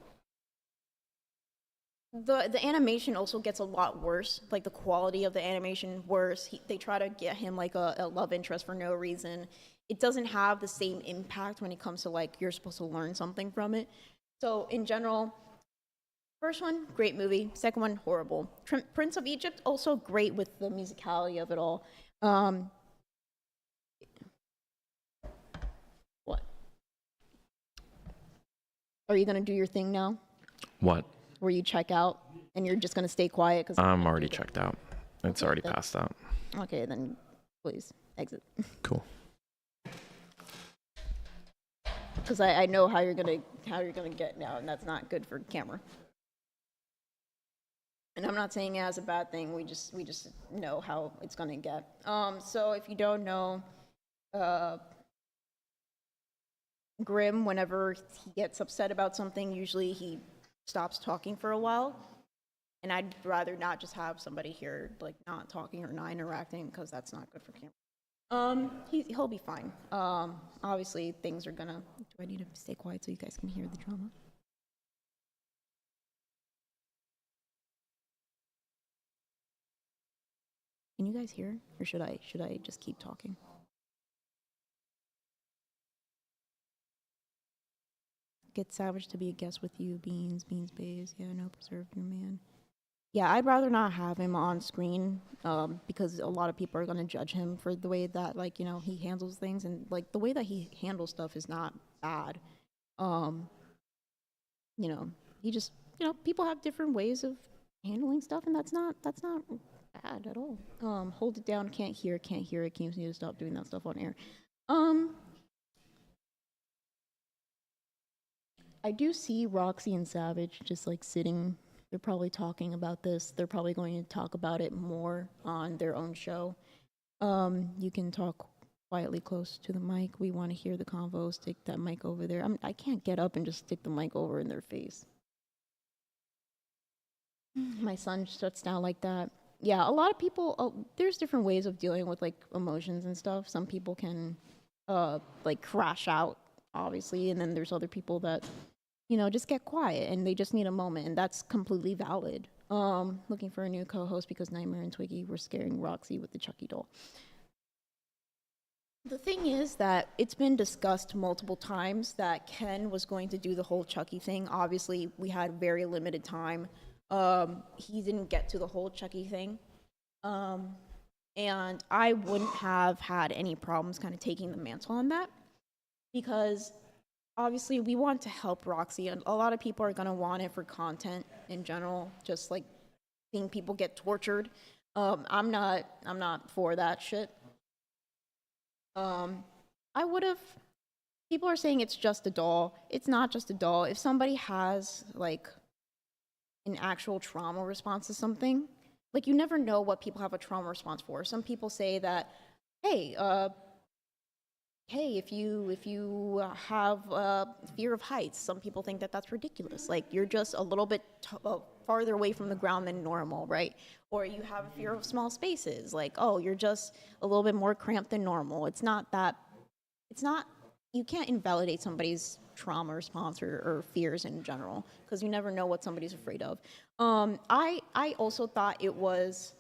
the animation also gets a lot worse, like the quality of the animation worse. They try to get him like a love interest for no reason. It doesn't have the same impact when it comes to like you're supposed to learn something from it. So in general, first one, great movie. Second one, horrible. Prince of Egypt, also great with the musicality of it all. What? Are you gonna do your thing now? What? Where you check out and you're just gonna stay quiet? Because I'm already checked out. It's already passed out. Okay, then please exit. Cool. Because I know how you're gonna get now, and that's not good for camera. And I'm not saying it as a bad thing. We just know how it's gonna get. So if you don't know, Grim, whenever he gets upset about something, usually he stops talking for a while. And I'd rather not just have somebody here like not talking or not interacting, because that's not good for camera. He'll be fine. Obviously things are gonna... Do I need to stay quiet so you guys can hear the drama? Can you guys hear? Or should I just keep talking? Get Savage to be a guest with you, Beans, Bays. Yeah, no, preserve your man. Yeah, I'd rather not have him on screen, because a lot of people are going to judge him for the way that, like, you know, he handles things, and like the way that he handles stuff is not bad. You know, he just, you know, people have different ways of handling stuff, and that's not bad at all. Hold it down, can't hear it. Keeps need to stop doing that stuff on air. I do see Roxy and Savage just like sitting. They're probably talking about this. They're probably going to talk about it more on their own show. You can talk quietly close to the mic. We want to hear the convo. Stick that mic over there. I can't get up and just stick the mic over in their face. My son shuts down like that. Yeah, a lot of people, there's different ways of dealing with like emotions and stuff. Some people can like crash out, obviously, and then there's other people that, you know, just get quiet and they just need a moment, and that's completely valid. Looking for a new co-host because Nightmare and Twiggy were scaring Roxy with the Chucky doll. The thing is that it's been discussed multiple times that Ken was going to do the whole Chucky thing. Obviously, we had very limited time. He didn't get to the whole Chucky thing. And I wouldn't have had any problems kind of taking the mantle on that, because obviously we want to help Roxy, and a lot of people are going to want it for content in general, just like seeing people get tortured. I'm not for that shit. I would have people are saying it's just a doll. It's not just a doll. If somebody has like an actual trauma response to something, like you never know what people have a trauma response for. Some people say that, hey, hey, if you have fear of heights, some people think that that's ridiculous. Like you're just a little bit farther away from the ground than normal, right? Or you have a fear of small spaces. Like, oh, you're just a little bit more cramped than normal. It's not that. It's not. You can't invalidate somebody's trauma response or fears in general because you never know what somebody's afraid of. I also thought it was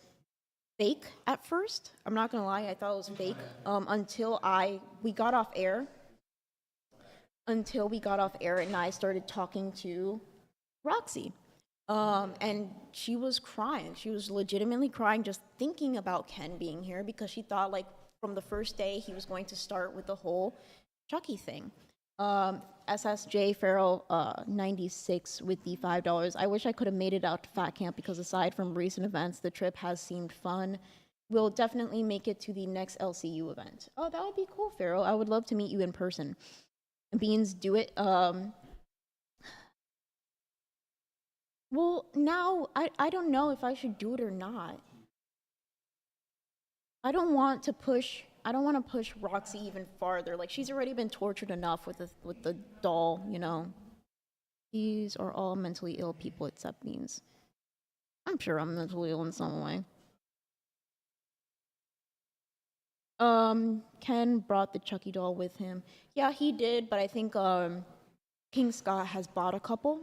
fake at first. I'm not gonna lie, I thought it was fake until we got off air. Until we got off air and I started talking to Roxy. And she was crying. She was legitimately crying just thinking about Ken being here because she thought like from the first day he was going to start with the whole Chucky thing. SSJ Farrell 96 with the $5. I wish I could have made it out to Fat Camp because aside from recent events, the trip has seemed fun. We'll definitely make it to the next LCU event. Oh, that would be cool, Farrell. I would love to meet you in person. Beans, do it. Well, now I don't know if I should do it or not. I don't want to push Roxy even farther. Like she's already been tortured enough with the doll, you know. These are all mentally ill people except Beans. I'm sure I'm mentally ill in some way. Ken brought the Chucky doll with him. Yeah, he did, but I think King Scott has bought a couple.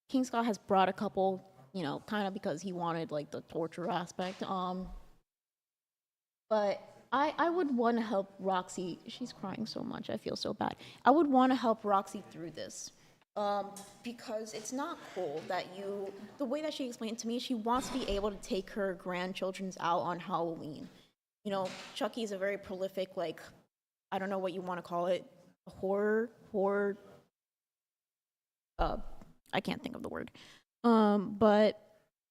King Scott has brought a couple, you know, kind of because he wanted like the torture aspect. But I would want to help Roxy. She's crying so much. I feel so bad. I would want to help Roxy through this. Because it's not cool that the way that she explained to me, she wants to be able to take her grandchildren's out on Halloween. You know, Chucky is a very prolific, like, I don't know what you want to call it, horror, I can't think of the word. But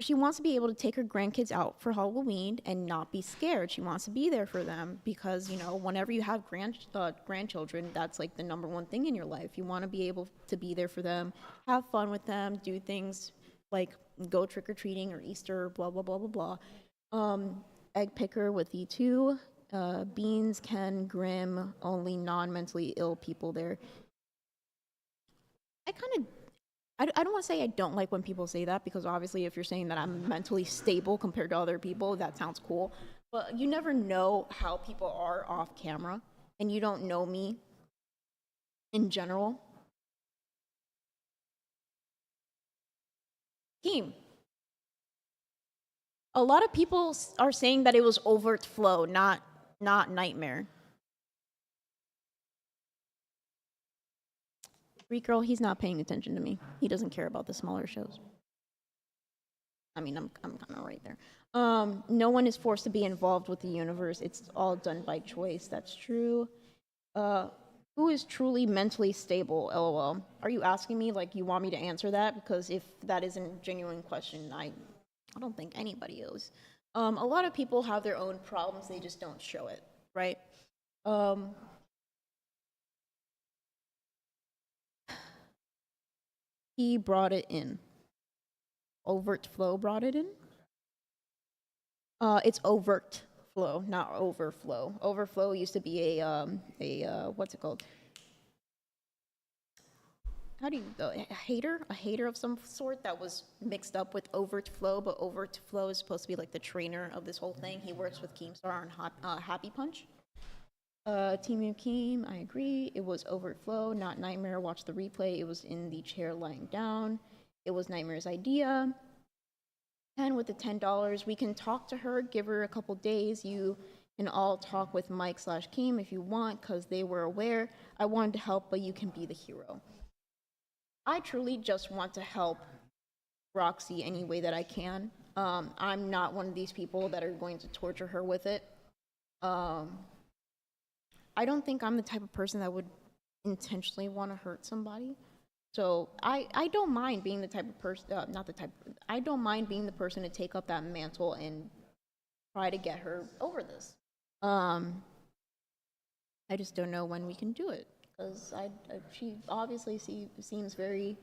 she wants to be able to take her grandkids out for Halloween and not be scared. She wants to be there for them because, you know, whenever you have grandchildren, that's like the number one thing in your life. You want to be able to be there for them, have fun with them, do things like go trick-or-treating or Easter, blah, blah, blah, blah, blah. Egg picker with E2. Beans, Ken, Grim, only non-mentally ill people there. I don't want to say I don't like when people say that because obviously if you're saying that I'm mentally stable compared to other people, that sounds cool. But you never know how people are off camera and you don't know me in general. Team. A lot of people are saying that it was overt flow, not nightmare. Greek girl, he's not paying attention to me. He doesn't care about the smaller shows. I mean, I'm kind of right there. No one is forced to be involved with the universe. It's all done by choice. That's true. Who is truly mentally stable? LOL. Are you asking me like you want me to answer that? Because if that isn't a genuine question, I don't think anybody is. A lot of people have their own problems. They just don't show it, right? He brought it in. Overt flow brought it in? It's overt flow, not overflow. Overflow used to be a what's it called? How do you, a hater of some sort that was mixed up with overt flow, but overt flow is supposed to be like the trainer of this whole thing. He works with Keemstar on Happy Punch. Team Keem, I agree. It was overt flow, not Nightmare. Watch the replay. It was in the chair lying down. It was Nightmare's idea. And with the $10, we can talk to her, give her a couple days. You can all talk with Mike/Keem if you want, because they were aware. I wanted to help, but you can be the hero. I truly just want to help Roxy any way that I can. I'm not one of these people that are going to torture her with it. I don't think I'm the type of person that would intentionally want to hurt somebody. So I don't mind being the type of person, I don't mind being the person to take up that mantle and try to get her over this. I just don't know when we can do it because she obviously seems very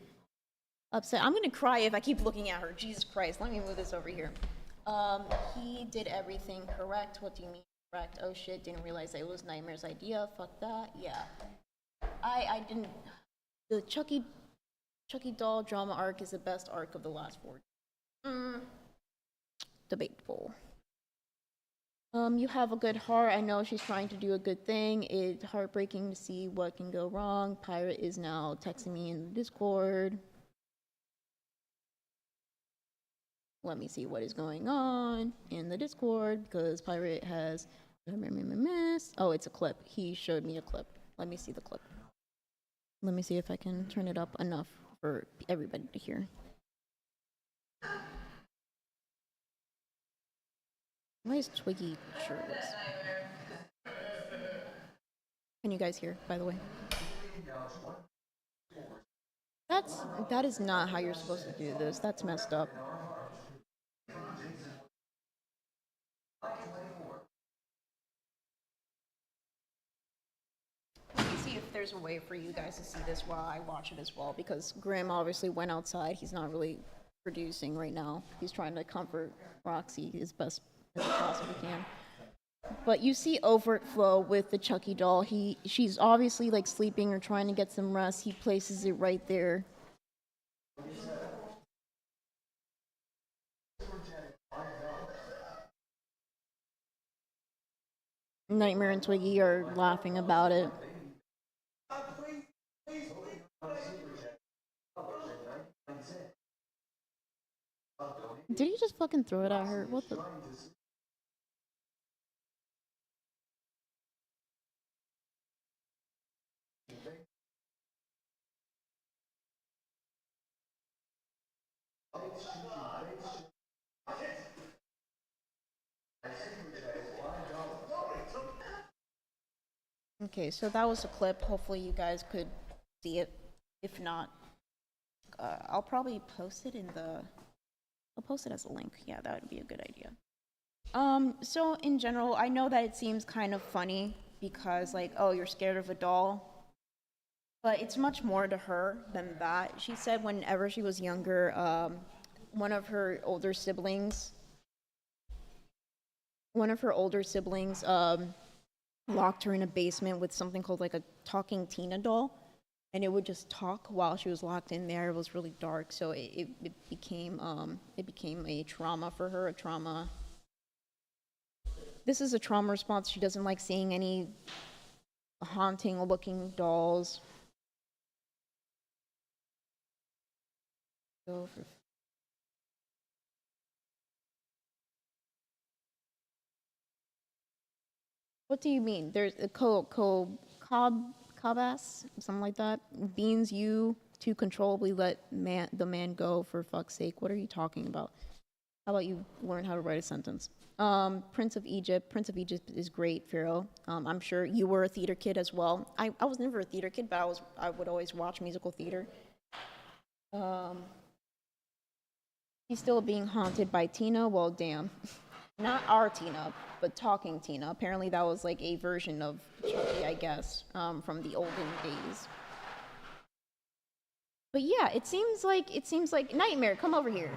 upset. I'm gonna cry if I keep looking at her. Jesus Christ, let me move this over here. He did everything correct. What do you mean correct? Oh shit, didn't realize that it was Nightmare's idea. Fuck that. Yeah. I didn't. The Chucky doll drama arc is the best arc of the last 4. Debatable. You have a good heart. I know she's trying to do a good thing. It's heartbreaking to see what can go wrong. Pirate is now texting me in the Discord. Let me see what is going on in the Discord because Pirate has. Oh, it's a clip. He showed me a clip. Let me see the clip. Let me see if I can turn it up enough for everybody to hear. Why is Twiggy shirtless? Can you guys hear, by the way? That is not how you're supposed to do this. That's messed up. Let me see if there's a way for you guys to see this while I watch it as well, because Grimm obviously went outside. He's not really producing right now. He's trying to comfort Roxy as best as he possibly can. But you see overt flow with the Chucky doll. She's obviously like sleeping or trying to get some rest. He places it right there. Nightmare and Twiggy are laughing about it. Did he just fucking throw it at her? What the? Okay, so that was a clip. Hopefully you guys could see it. If not, I'll probably post it in the. I'll post it as a link. Yeah, that would be a good idea. So in general, I know that it seems kind of funny because like, oh, you're scared of a doll, but it's much more to her than that. She said whenever she was younger, one of her older siblings locked her in a basement with something called like a talking Tina doll, and it would just talk while she was locked in there. It was really dark, so it became a trauma for her, a trauma. This is a trauma response. She doesn't like seeing any haunting looking dolls. Go for. What do you mean? There's a cobas, something like that. Beans you to controllably let the man go, for fuck's sake. What are you talking about? How about you learn how to write a sentence? Prince of Egypt. Prince of Egypt is great, Pharaoh. I'm sure you were a theater kid as well. I was never a theater kid, but I would always watch musical theater. He's still being haunted by Tina. Well, damn. Not our Tina, but talking Tina. Apparently that was like a version of Chucky, I guess, from the olden days. But yeah, it seems like Nightmare, come over here.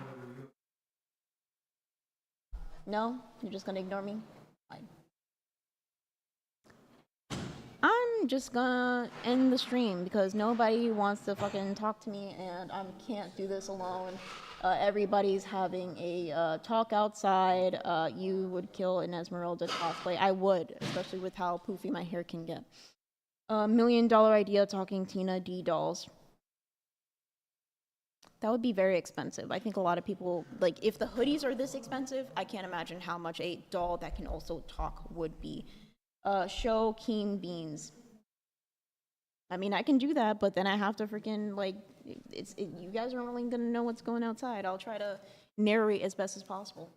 No? You're just gonna ignore me? Fine. I'm just gonna end the stream because nobody wants to fucking talk to me and I can't do this alone. Everybody's having a talk outside. You would kill an Esmeralda cosplay. I would, especially with how poofy my hair can get. $1 million idea talking Tina D dolls. That would be very expensive. I think a lot of people, like, if the hoodies are this expensive, I can't imagine how much a doll that can also talk would be. Show Keen Beans. I mean, I can do that, but then I have to freaking, like, you guys aren't really gonna know what's going outside. I'll try to narrate as best as possible.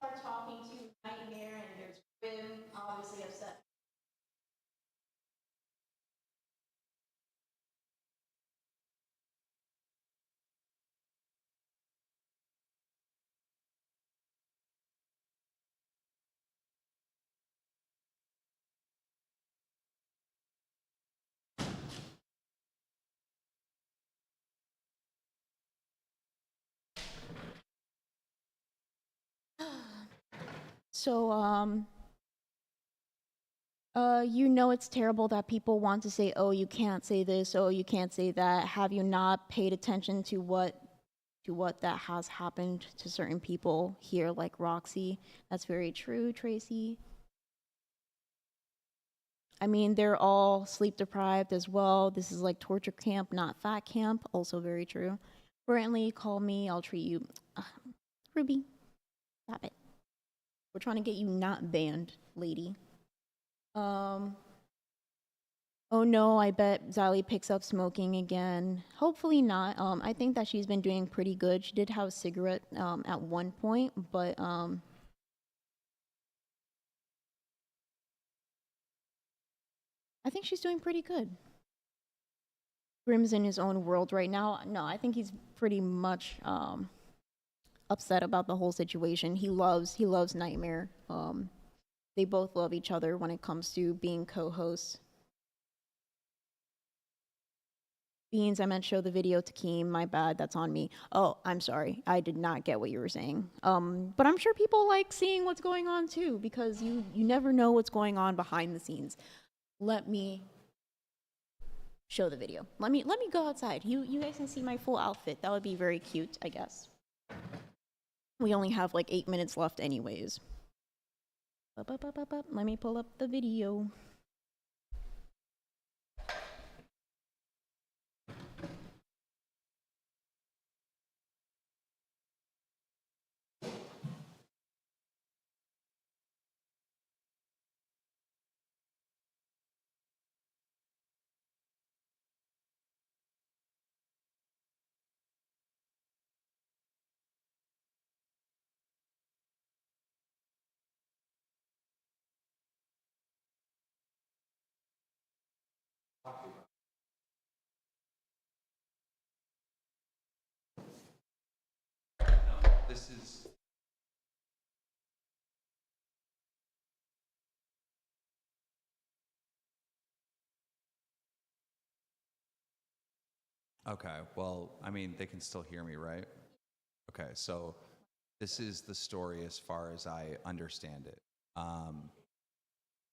are talking to Nightmare and there's Grim, obviously upset. So, you know it's terrible that people want to say, "Oh, you can't say this. Oh, you can't say that." Have you not paid attention to what that has happened to certain people here, like Roxy? That's very true, Tracy. I mean, they're all sleep deprived as well. This is like torture camp, not fat camp. Also very true. Brantley, call me. I'll treat you. Ruby, stop it. We're trying to get you not banned, lady. Oh no, I bet Xylee picks up smoking again. Hopefully not. I think that she's been doing pretty good. She did have a cigarette at one point, but I think she's doing pretty good. Grim's in his own world right now. No, I think he's pretty much upset about the whole situation. He loves Nightmare. They both love each other when it comes to being co-hosts. Beans, I meant show the video to Keem. My bad, that's on me. Oh, I'm sorry. I did not get what you were saying. But I'm sure people like seeing what's going on too, because you never know what's going on behind the scenes. Let me show the video. Let me go outside. You guys can see my full outfit. That would be very cute, I guess. We only have like 8 minutes left anyways. Let me pull up the video. This is. Okay, well, I mean, they can still hear me, right? Okay, so this is the story as far as I understand it.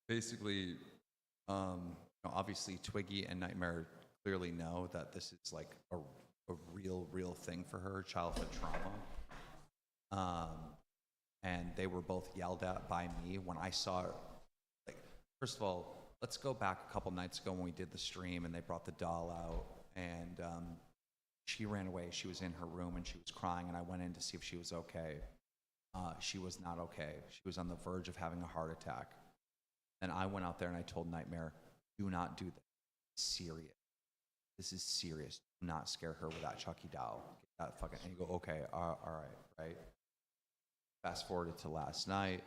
Basically, obviously, Twiggy and Nightmare clearly know that this is like a real thing for her, childhood trauma. And they were both yelled at by me when I saw, like, first of all, let's go back a couple nights ago when we did the stream and they brought the doll out and she ran away. She was in her room and she was crying and I went in to see if she was okay. She was not okay. She was on the verge of having a heart attack. And I went out there and I told Nightmare, do not do that. It's serious. This is serious. Do not scare her with that Chucky doll. Get that fucking, and you go, okay, all right, right? Fast forwarded to last night.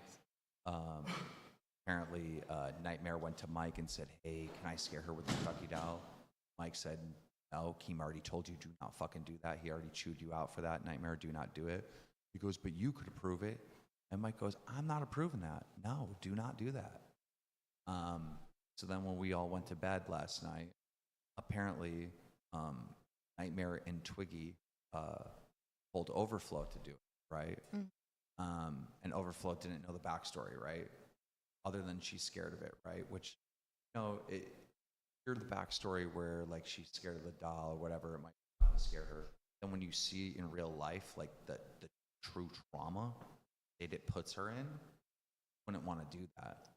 Apparently, Nightmare went to Mike and said, hey, can I scare her with the Chucky doll? Mike said, no, Keem already told you, do not fucking do that. He already chewed you out for that. Nightmare, do not do it. He goes, but you could approve it. And Mike goes, I'm not approving that. No, do not do that. So then when we all went to bed last night, apparently Nightmare and Twiggy told Overflow to do it, right? And Overflow didn't know the backstory, right? Other than she's scared of it, right? Which, hear the backstory where like she's scared of the doll or whatever, it might scare her. And when you see in real life like the true trauma it puts her in, wouldn't want to do that.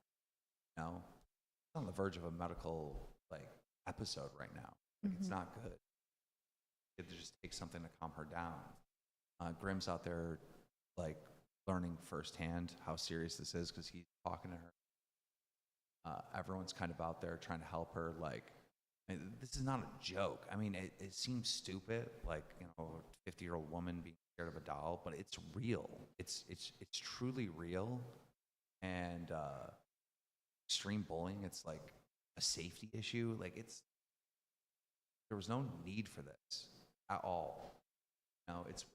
She's on the verge of a medical like episode right now. Like, it's not good. You have to just take something to calm her down. Grim's out there like learning firsthand how serious this is because he's talking to her. Everyone's kind of out there trying to help her. Like, this is not a joke. I mean, it seems stupid, like, a 50-year-old woman being scared of a doll, but it's real. It's truly real. And extreme bullying, it's like a safety issue. Like there was no need for this at all.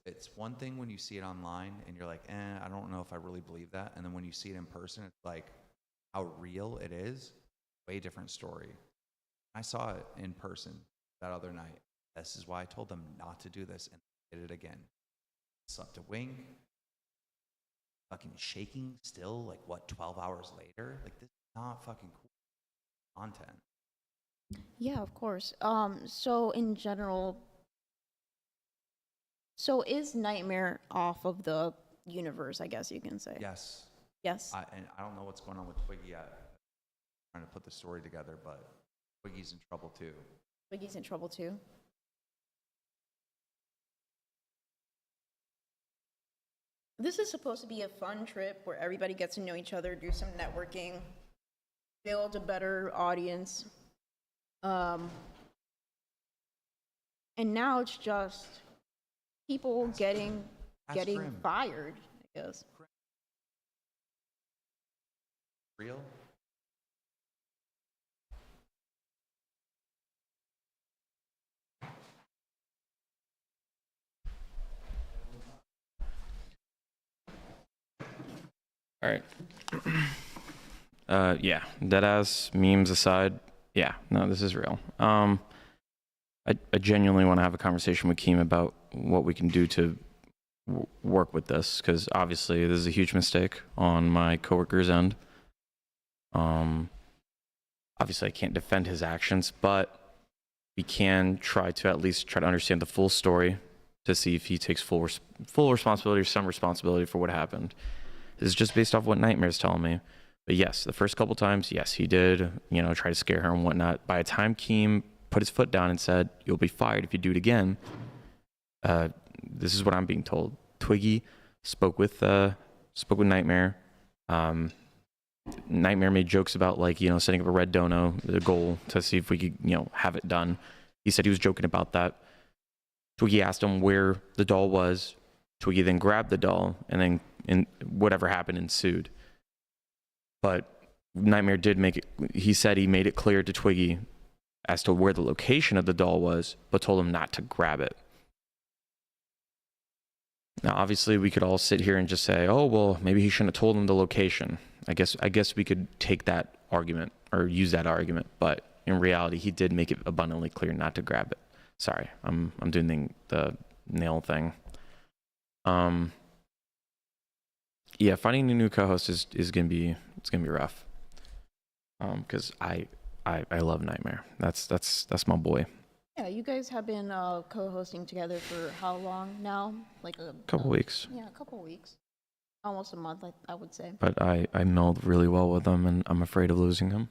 It's one thing when you see it online and you're like, I don't know if I really believe that. And then when you see it in person, it's like how real it is. Way different story. I saw it in person that other night. This is why I told them not to do this, and they did it again. Slept a wing. Fucking shaking still, like what, 12 hours later? Like, this is not fucking cool content. Yeah, of course. So in general, so is Nightmare off of the universe, I guess you can say? Yes. Yes. And I don't know what's going on with Twiggy yet. I'm trying to put the story together, but Twiggy's in trouble too. Twiggy's in trouble too. This is supposed to be a fun trip where everybody gets to know each other, do some networking, build a better audience. And now it's just people getting grim. fired, I guess. Real? All right. Yeah, deadass memes aside, yeah, no, this is real. I genuinely want to have a conversation with Keem about what we can do to work with this, because obviously this is a huge mistake on my coworker's end. Obviously I can't defend his actions, but we can try to at least try to understand the full story to see if he takes full responsibility or some responsibility for what happened. This is just based off what Nightmare's telling me. But yes, the first couple times, yes, he did, try to scare her and whatnot. By the time Keem put his foot down and said, "You'll be fired if you do it again," this is what I'm being told. Twiggy spoke with Nightmare. Nightmare made jokes about setting up a red dono, the goal to see if we could, have it done. He said he was joking about that. Twiggy asked him where the doll was. Twiggy then grabbed the doll, and then whatever happened ensued. But Nightmare did he said he made it clear to Twiggy as to where the location of the doll was, but told him not to grab it. Now, obviously, we could all sit here and just say, oh, well, maybe he shouldn't have told him the location. I guess we could take that argument or use that argument, but in reality, he did make it abundantly clear not to grab it. Sorry, I'm doing the nail thing. Yeah, finding a new co-host is gonna be rough. Because I love Nightmare. That's my boy. Yeah, you guys have been co-hosting together for how long now? Like a Couple weeks. Yeah, a couple weeks. Almost a month, I would say. But I meld really well with him, and I'm afraid of losing him.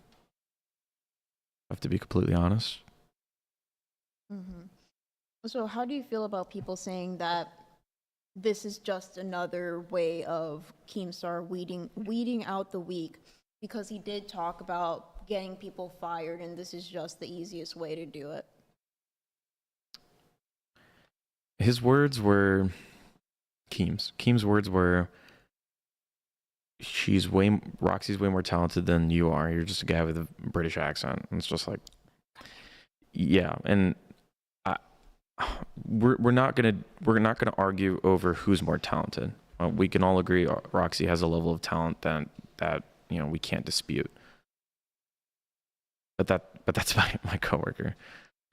I have to be completely honest. Mm-hmm. So how do you feel about people saying that this is just another way of Keemstar weeding out the weak, because he did talk about getting people fired, and this is just the easiest way to do it? His words were Keem's words were, Roxy's way more talented than you are. You're just a guy with a British accent. And it's just like, yeah. And we're not gonna argue over who's more talented. We can all agree Roxy has a level of talent that we can't dispute. But that's my coworker.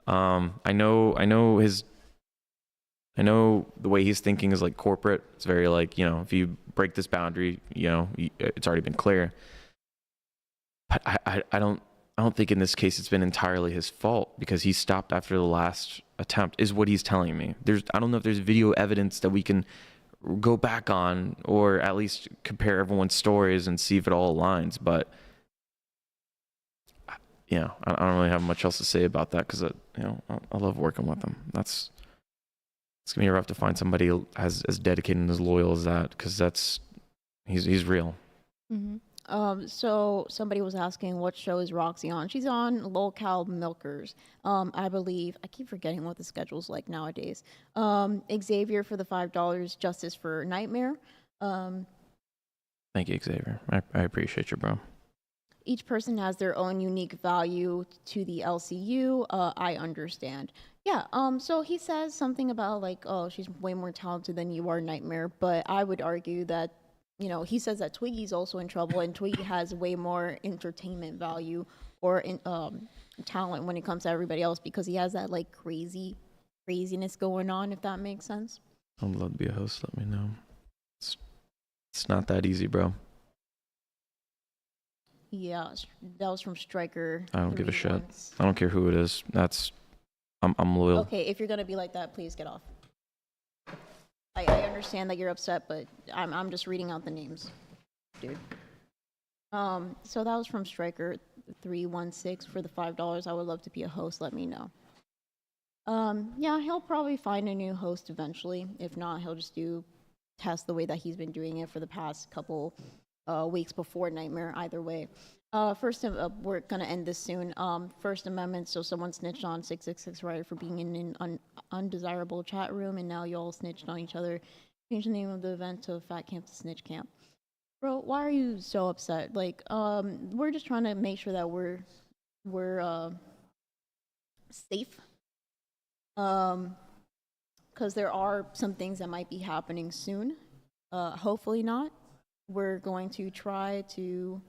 I know the way he's thinking is like corporate. It's very like, if you break this boundary, it's already been clear. But I don't think in this case it's been entirely his fault, because he stopped after the last attempt, is what he's telling me. I don't know if there's video evidence that we can go back on, or at least compare everyone's stories and see if it all aligns. But I don't really have much else to say about that, because I love working with him. It's gonna be rough to find somebody as dedicated and as loyal as that, because he's real. Mm-hmm. So somebody was asking what show is Roxy on? She's on Locale Milkers. I believe I keep forgetting what the schedule's like nowadays. Xavier for the $5, Justice for Nightmare. Thank you, Xavier. I appreciate you, bro. Each person has their own unique value to the LCU. I understand. Yeah. So he says something about like, oh, she's way more talented than you are, Nightmare. But I would argue that, you know, he says that Twiggy's also in trouble, and Twiggy has way more entertainment value or talent when it comes to everybody else because he has that like craziness going on. If that makes sense. I'd love to be a host. Let me know. It's not that easy, bro. Yeah, that was from Striker. I don't give a shit. 31. I don't care who it is. I'm loyal. Okay, if you're gonna be like that, please get off. I understand that you're upset, but I'm just reading out the names, dude. So that was from Striker 316 for the $5. I would love to be a host. Let me know. Yeah, he'll probably find a new host eventually. If not, he'll just test the way that he's been doing it for the past couple weeks before Nightmare. Either way. First, we're gonna end this soon. First Amendment. So someone snitched on 666 Riot for being in an undesirable chat room, and now you all snitched on each other. Change the name of the event to Fat Camp to Snitch Camp. Bro, why are you so upset? Like, we're just trying to make sure that we're safe. Because there are some things that might be happening soon. Hopefully not. We're going to try to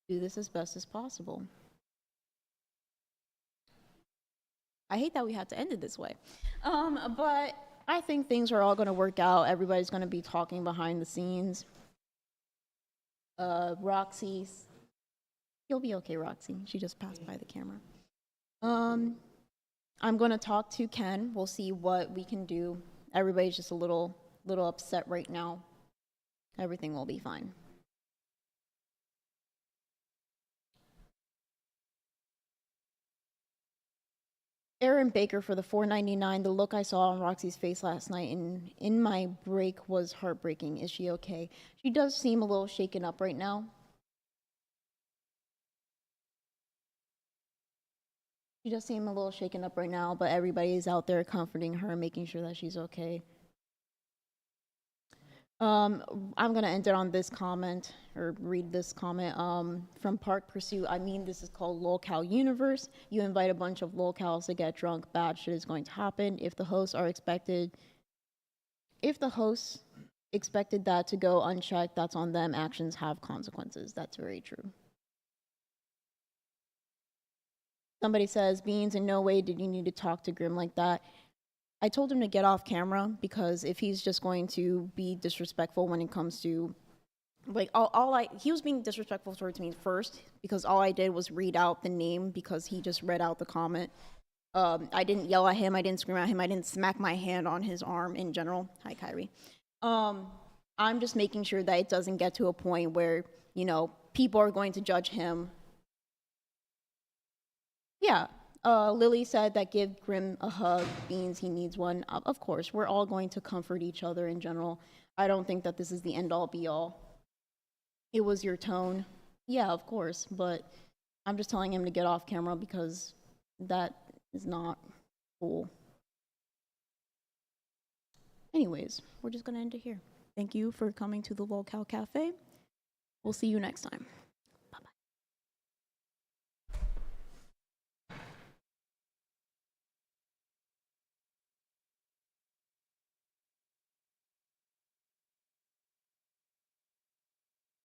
do this as best as possible. I hate that we had to end it this way. But I think things are all going to work out. Everybody's going to be talking behind the scenes. Roxy's, you'll be okay, Roxy. She just passed by the camera. I'm going to talk to Ken. We'll see what we can do. Everybody's just a little upset right now. Everything will be fine. Aaron Baker for the $4.99. The look I saw on Roxy's face last night in my break was heartbreaking. Is she okay? She does seem a little shaken up right now. She does seem a little shaken up right now, but everybody is out there comforting her, making sure that she's okay. I'm gonna end it on this comment, or read this comment from Park Pursuit. I mean, this is called Locale Universe. You invite a bunch of locals to get drunk, bad shit is going to happen. If the hosts expected that to go unchecked, that's on them. Actions have consequences. That's very true. Somebody says, Beans, in no way did you need to talk to Grim like that. I told him to get off camera because if he's just going to be disrespectful when it comes to, like, he was being disrespectful towards me first because all I did was read out the name because he just read out the comment. I didn't yell at him, I didn't scream at him, I didn't smack my hand on his arm in general. Hi, Kyrie. I'm just making sure that it doesn't get to a point where, you know, people are going to judge him. Yeah. Lily said that give Grim a hug, Beans, he needs one. Of course, we're all going to comfort each other in general. I don't think that this is the end-all be-all. It was your tone. Yeah, of course, but I'm just telling him to get off camera because that is not cool. Anyways, we're just going to end it here. Thank you for coming to the Locale Cafe. We'll see you next time.